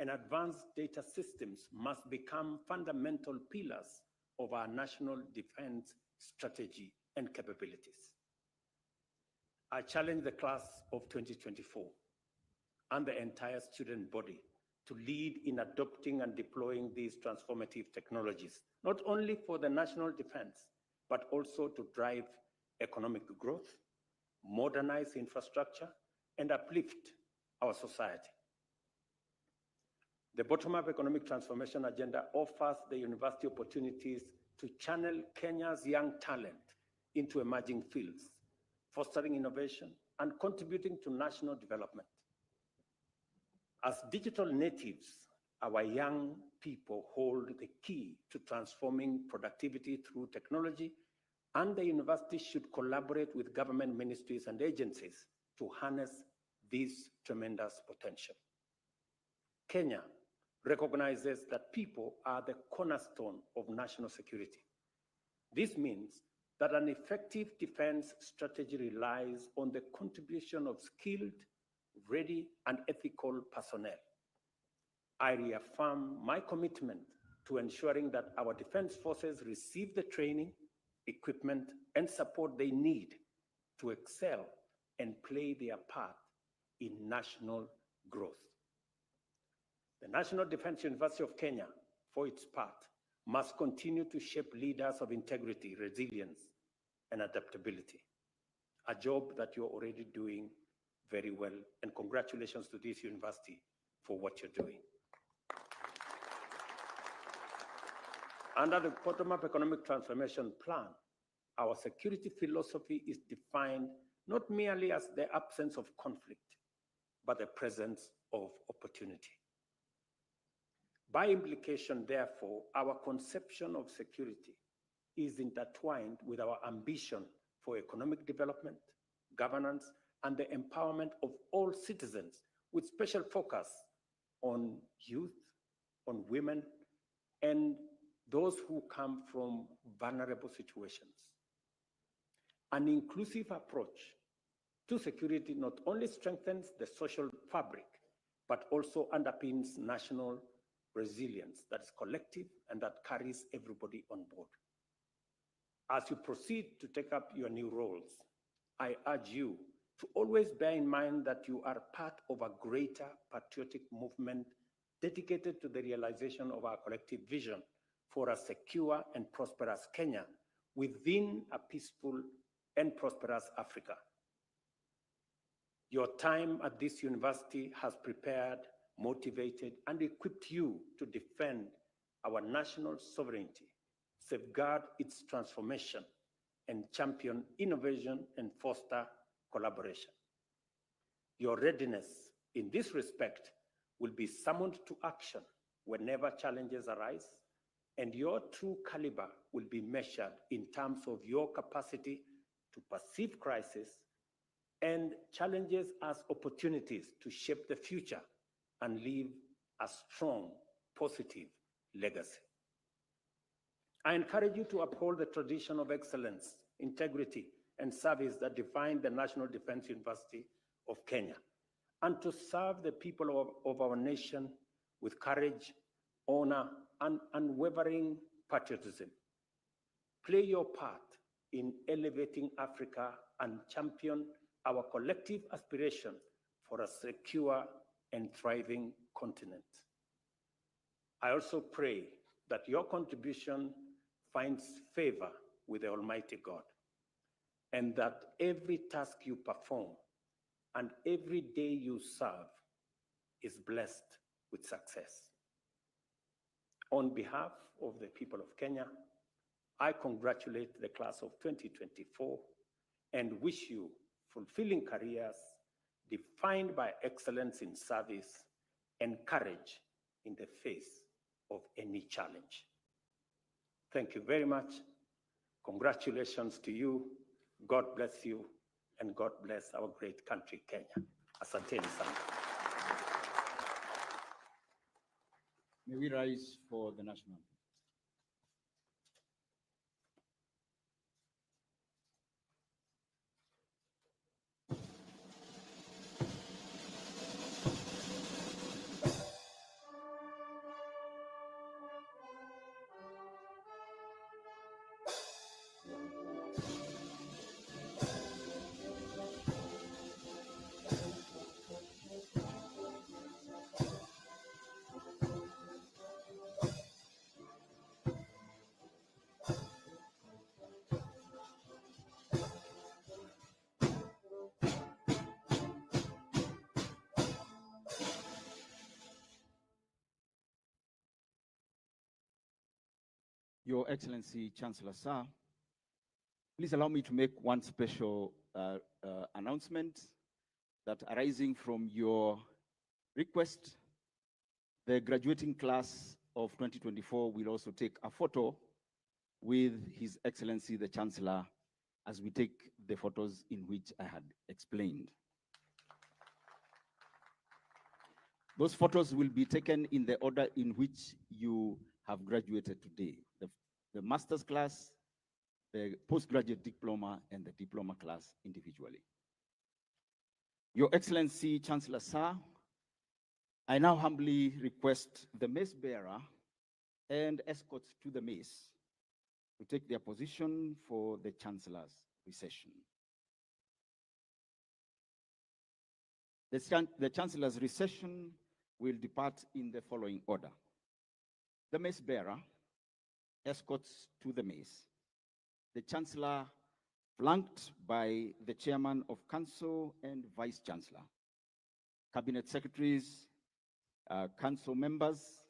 and advanced data systems must become fundamental pillars of our national defense strategy and capabilities. I challenge the class of 2024 and the entire student body to lead in adopting and deploying these transformative technologies, not only for the national defense, but also to drive economic growth, modernize infrastructure, and uplift our society. The bottom-up economic transformation agenda offers the university opportunities to channel Kenya's young talent into emerging fields, fostering innovation and contributing to national development. As digital natives, our young people hold the key to transforming productivity through technology, and the university should collaborate with government ministries and agencies to harness this tremendous potential. Kenya recognizes that people are the cornerstone of national security. This means that an effective defense strategy relies on the contribution of skilled, ready, and ethical personnel. I reaffirm my commitment to ensuring that our defense forces receive the training, equipment, and support they need to excel and play their part in national growth. The National Defense University of Kenya, for its part, must continue to shape leaders of integrity, resilience, and adaptability, a job that you're already doing very well, and congratulations to this university for what you're doing. Under the bottom-up economic transformation plan, our security philosophy is defined not merely as the absence of conflict, but the presence of opportunity. By implication, therefore, our conception of security is intertwined with our ambition for economic development, governance, and the empowerment of all citizens, with special focus on youth, on women, and those who come from vulnerable situations. An inclusive approach to security not only strengthens the social fabric, but also underpins national resilience that is collective and that carries everybody on board. As you proceed to take up your new roles, I urge you to always bear in mind that you are part of a greater patriotic movement dedicated to the realization of our collective vision for a secure and prosperous Kenya within a peaceful and prosperous Africa. Your time at this university has prepared, motivated, and equipped you to defend our national sovereignty, safeguard its transformation, and champion innovation and foster collaboration. Your readiness in this respect will be summoned to action whenever challenges arise, and your true caliber will be measured in terms of your capacity to perceive crisis and challenges as opportunities to shape the future and leave a strong, positive legacy. I encourage you to uphold the tradition of excellence, integrity, and service that define the National Defense University of Kenya, and to serve the people of our nation with courage, honor, and unwavering patriotism. Play your part in elevating Africa and champion our collective aspiration for a secure and thriving continent. I also pray that your contribution finds favor with the Almighty God, and that every task you perform and every day you serve is blessed with success. On behalf of the people of Kenya, I congratulate the class of 2024 and wish you fulfilling careers defined by excellence in service and courage in the face of any challenge. Thank you very much. Congratulations to you. God bless you, and God bless our great country, Kenya. Asanteni sana. May we rise for the national anthem. Your Excellency, Chancellor Sir, please allow me to make one special announcement that arising from your request, the graduating class of 2024 will also take a photo with His Excellency, the Chancellor, as we take the photos in which I had explained. Those photos will be taken in the order in which you have graduated today. The master's class, the postgraduate diploma, and the diploma class individually. Your Excellency, Chancellor Sir, I now humbly request the mace bearer and escorts to the mace to take their position for the Chancellor's recession. The Chancellor's recession will depart in the following order. The mace bearer escorts to the mace. The Chancellor, flanked by the Chairman of Council and Vice Chancellor, Cabinet Secretaries, Council members,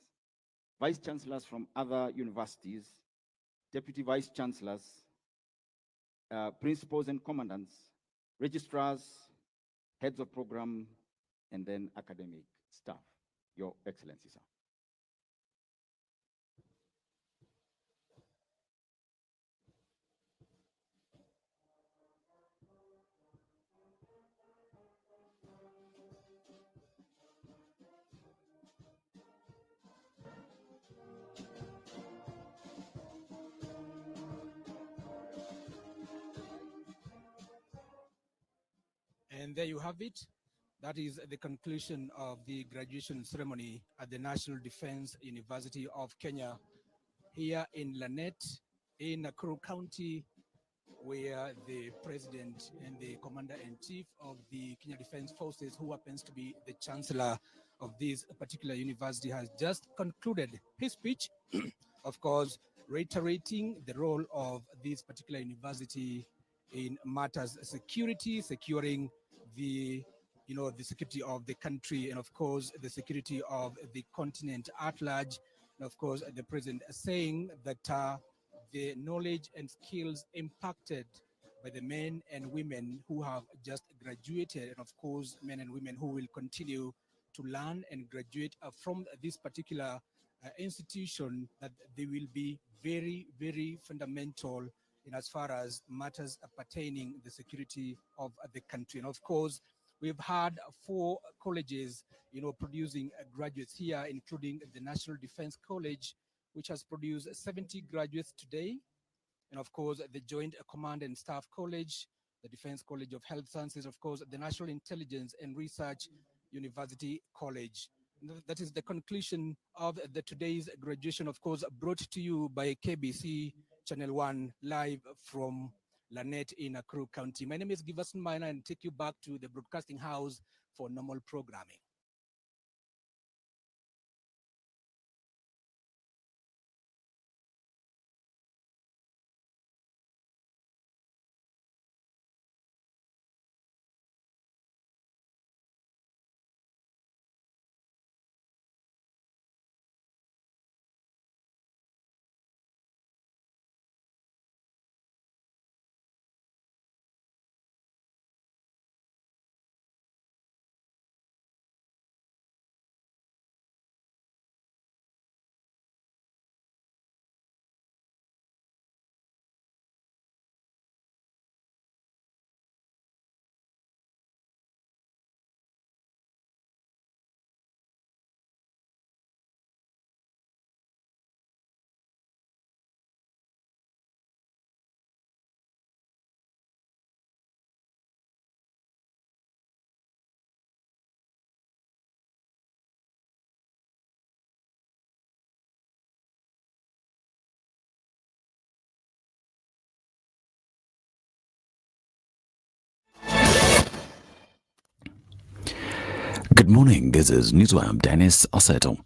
Vice Chancellors from other universities, Deputy Vice Chancellors, Principals and Commandants, Registrars, Heads of Program, and then academic staff. Your Excellency, sir. And there you have it. That is the conclusion of the graduation ceremony at the National Defense University of Kenya here in Lanet, in Nakuru County, where the President and the Commander-in-Chief of the Kenya Defense Forces, who happens to be the Chancellor of this particular university has just concluded his speech, of course, reiterating the role of this particular university in matters security, securing the the security of the country, and of course the security of the continent at large. And of course, the president saying that the knowledge and skills impacted by the men and women who have just graduated, and of course men and women who will continue to learn and graduate from this particular institution, that they will be very, very fundamental in as far as matters pertaining the security of the country. And of course, we've had 4 colleges, producing graduates here, including the National Defense College, which has produced 70 graduates today. And of course, the Joint Command and Staff College, the Defense College of Health Sciences, of course, the National Intelligence and Research University College. That is the conclusion of today's graduation, of course, brought to you by KBC Channel 1 live from Lanet in Nakuru County. My name is Giverson Minor, and take you back to the broadcasting house for normal programming. Good morning, this is Newswire. Dennis Oseto.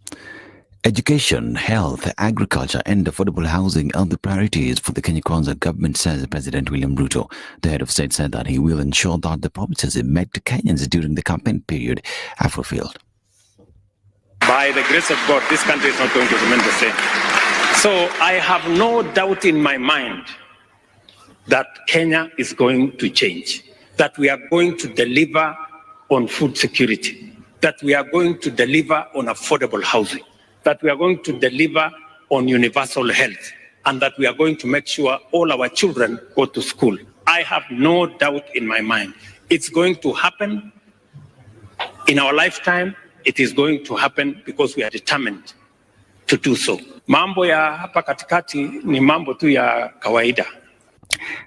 Education, health, agriculture and affordable housing are the priorities for the Kenya Kwanza government, says President William Ruto. The head of state said that he will ensure that the promises he made to Kenyans during the campaign period are fulfilled. By the grace of God, this country is not going to remain the same. So I have no doubt in my mind that Kenya is going to change, that we are going to deliver on food security, that we are going to deliver on affordable housing, that we are going to deliver on universal health, and that we are going to make sure all our children go to school. I have no doubt in my mind. It's going to happen in our lifetime. It is going to happen because we are determined to do so. Mambo ya hapa katikati ni mambo tu ya kawaida.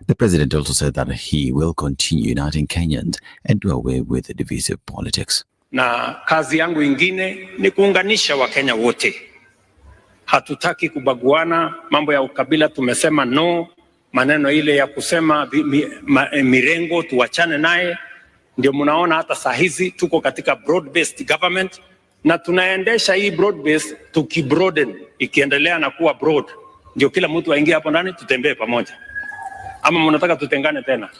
The president also said that he will continue uniting Kenyans and do away with the divisive politics. Na kazi yangu ingine ni kuunganisha Wakenya wote. Hatutaki kubaguana, mambo ya ukabila tumesema no, maneno ile ya kusema mirengo tuachane naye. Ndio mnaona hata saa hizi tuko katika broad-based government na tunaendesha hii broad-based tukibroaden, ikiendelea na kuwa broad. Ndio kila mtu aingie hapo ndani tutembee pamoja. Ama mnataka tutengane tena?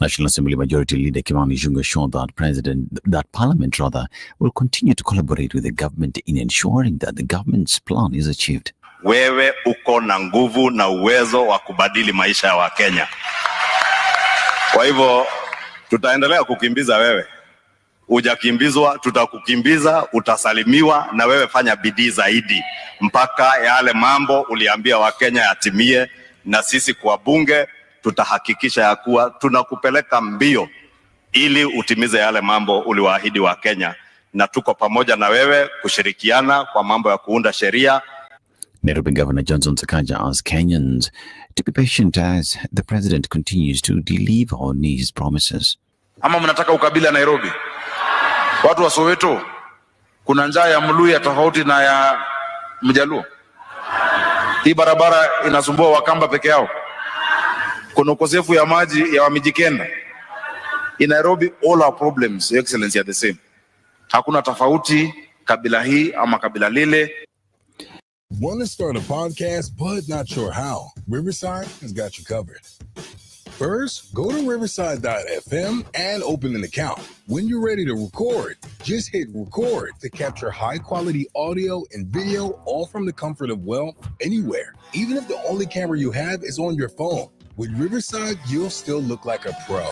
National Assembly Majority Leader Kimani Ichung'wah assured that Parliament will continue to collaborate with the government in ensuring that the government's plan is achieved. Wewe uko na nguvu na uwezo wa kubadili maisha ya Wakenya. Kwa hivyo tutaendelea kukimbiza wewe. Hujakimbizwa, tutakukimbiza, utasalimiwa, na wewe fanya bidii zaidi mpaka yale mambo uliambia Wakenya yatimie, na sisi kwa bunge tutahakikisha ya kuwa tunakupeleka mbio ili utimize yale mambo uliwaahidi wa Kenya, na tuko pamoja na wewe kushirikiana kwa mambo ya kuunda sheria. Nairobi Governor Johnson Sakaja asked Kenyans to be patient as the president continues to deliver on his promises. Ama mnataka ukabila Nairobi? Watu wa Soweto kuna njaa ya Mluya tofauti na ya Mjaluo. Hii barabara inasumbua Wakamba peke yao. Kuna ukosefu ya maji ya Wamijikenda. In Nairobi, all our problems, Your Excellency, are the same. Hakuna tofauti kabila hii ama kabila lile. Want to start a podcast but not sure how? Riverside has got you covered. First, go to riverside.fm and open an account. When you're ready to record, just hit record to capture high-quality audio and video, all from the comfort of, well, anywhere. Even if the only camera you have is on your phone. With Riverside, you'll still look like a pro.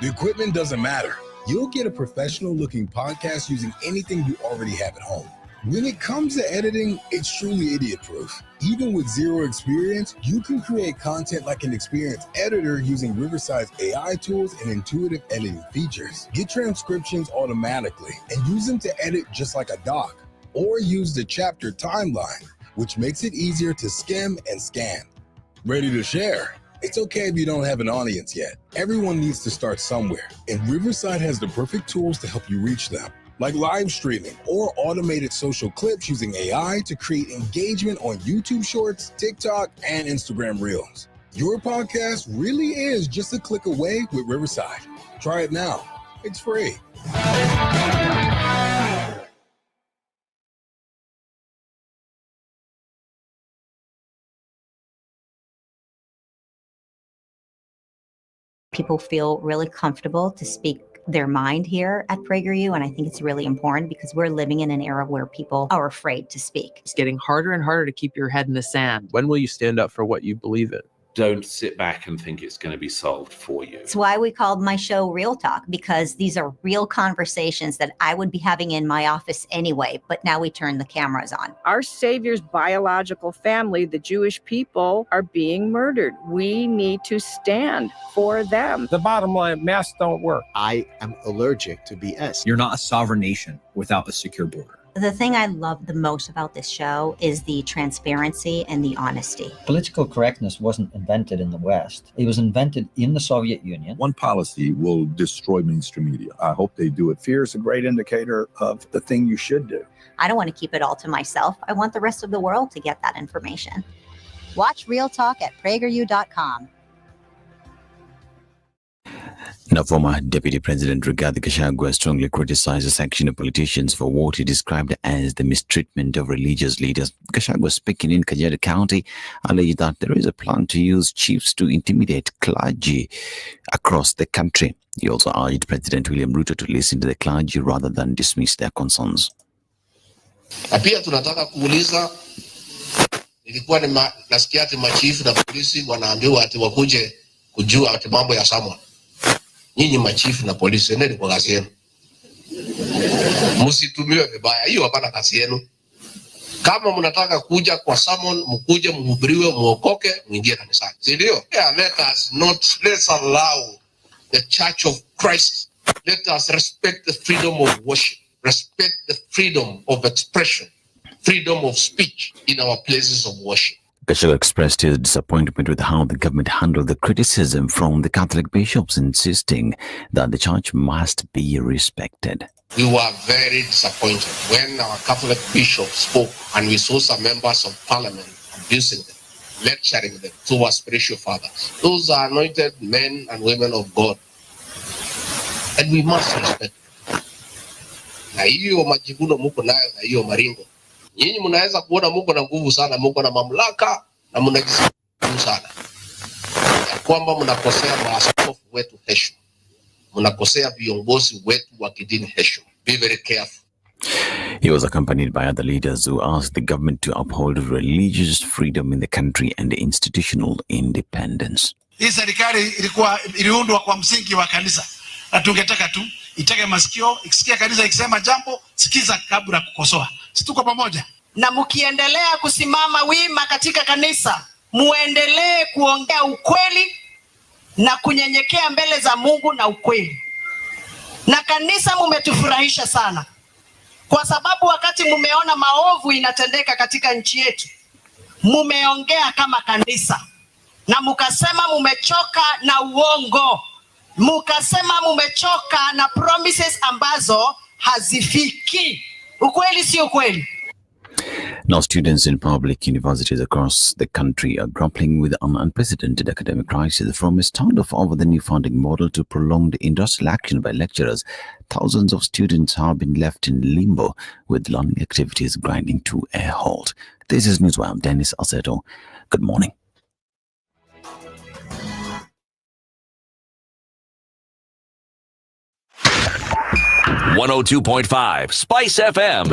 The equipment doesn't matter. You'll get a professional-looking podcast using anything you already have at home. When it comes to editing, it's truly idiot-proof. Even with zero experience, you can create content like an experienced editor using Riverside's AI tools and intuitive editing features. Get transcriptions automatically and use them to edit just like a doc. Or use the chapter timeline, which makes it easier to skim and scan. Ready to share? It's okay if you don't have an audience yet. Everyone needs to start somewhere, and Riverside has the perfect tools to help you reach them. Like live streaming or automated social clips using AI to create engagement on YouTube Shorts, TikTok, and Instagram Reels. Your podcast really is just a click away with Riverside. Try it now. It's free. People feel really comfortable to speak their mind here at PragerU, and I think it's really important because we're living in an era where people are afraid to speak. It's getting harder and harder to keep your head in the sand. When will you stand up for what you believe in? Don't sit back and think it's going to be solved for you. It's why we called my show Real Talk, because these are real conversations that I would be having in my office anyway, but now we turn the cameras on. Our Savior's biological family, the Jewish people, are being murdered. We need to stand for them. The bottom line, masks don't work. I am allergic to BS. You're not a sovereign nation without a secure border. The thing I love the most about this show is the transparency and the honesty. Political correctness wasn't invented in the West. It was invented in the Soviet Union. One policy will destroy mainstream media. I hope they do it. Fear is a great indicator of the thing you should do. I don't want to keep it all to myself. I want the rest of the world to get that information. Watch Real Talk at PragerU.com. Now, former Deputy President Rigathi Gachagua strongly criticized a section of politicians for what he described as the mistreatment of religious leaders. Gachagua, speaking in Kajiado County, alleged that there is a plan to use chiefs to intimidate clergy across the country. He also urged President William Ruto to listen to the clergy rather than dismiss their concerns. Na pia tunataka kuuliza, ilikuwa nasikia ati machifu na polisi wanaambiwa ati wakuje kujua ati mambo ya someone. Nyinyi machifu na polisi, endeni kwa kazi yenu. Msitumiwe vibaya, hiyo hapana kazi yenu. Kama mnataka kuja kwa sermon, mkuje mhubiriwe, muokoke, mwingie kanisani. Si ndio? Yeah, let's allow the Church of Christ. Let us respect the freedom of worship, respect the freedom of expression, freedom of speech in our places of worship. Gachagua expressed his disappointment with how the government handled the criticism from the Catholic bishops, insisting that the church must be respected. We were very disappointed when our Catholic bishops spoke and we saw some members of parliament abusing them, lecturing them to our spiritual fathers. Those are anointed men and women of God, and we must respect them. Na hiyo majivuno muko nayo na hiyo maringo. Nyinyi mnaweza kuona muko na nguvu sana, muko na mamlaka na mnajisikia sana. Ya kwamba mnakosea maaskofu wetu heshima. Mnakosea viongozi wetu wa kidini heshima. Be very careful. He was accompanied by other leaders who asked the government to uphold religious freedom in the country and institutional independence. Hii serikali iliundwa kwa msingi wa kanisa. Na tungetaka tu itege masikio, ikisikia kanisa ikisema jambo, sikiza kabla kukosoa. Situko pamoja. Na mkiendelea kusimama wima katika kanisa, muendelee kuongea ukweli na kunyenyekea mbele za Mungu na ukweli. Na kanisa mumetufurahisha sana. Kwa sababu wakati mumeona maovu inatendeka katika nchi yetu, mumeongea kama kanisa. Na mukasema mumechoka na uongo. Mukasema mumechoka na promises ambazo hazifiki. Ukweli si ukweli? Now, students in public universities across the country are grappling with an unprecedented academic crisis. From a standoff over the new funding model to prolonged industrial action by lecturers, thousands of students have been left in limbo, with learning activities grinding to a halt. This is Newswire. Dennis Aseto. Good morning. .5 Spice FM,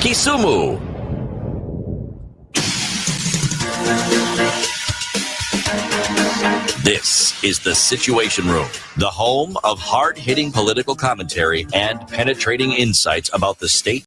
Kisumu. This is the Situation Room, the home of hard-hitting political commentary and penetrating insights about the state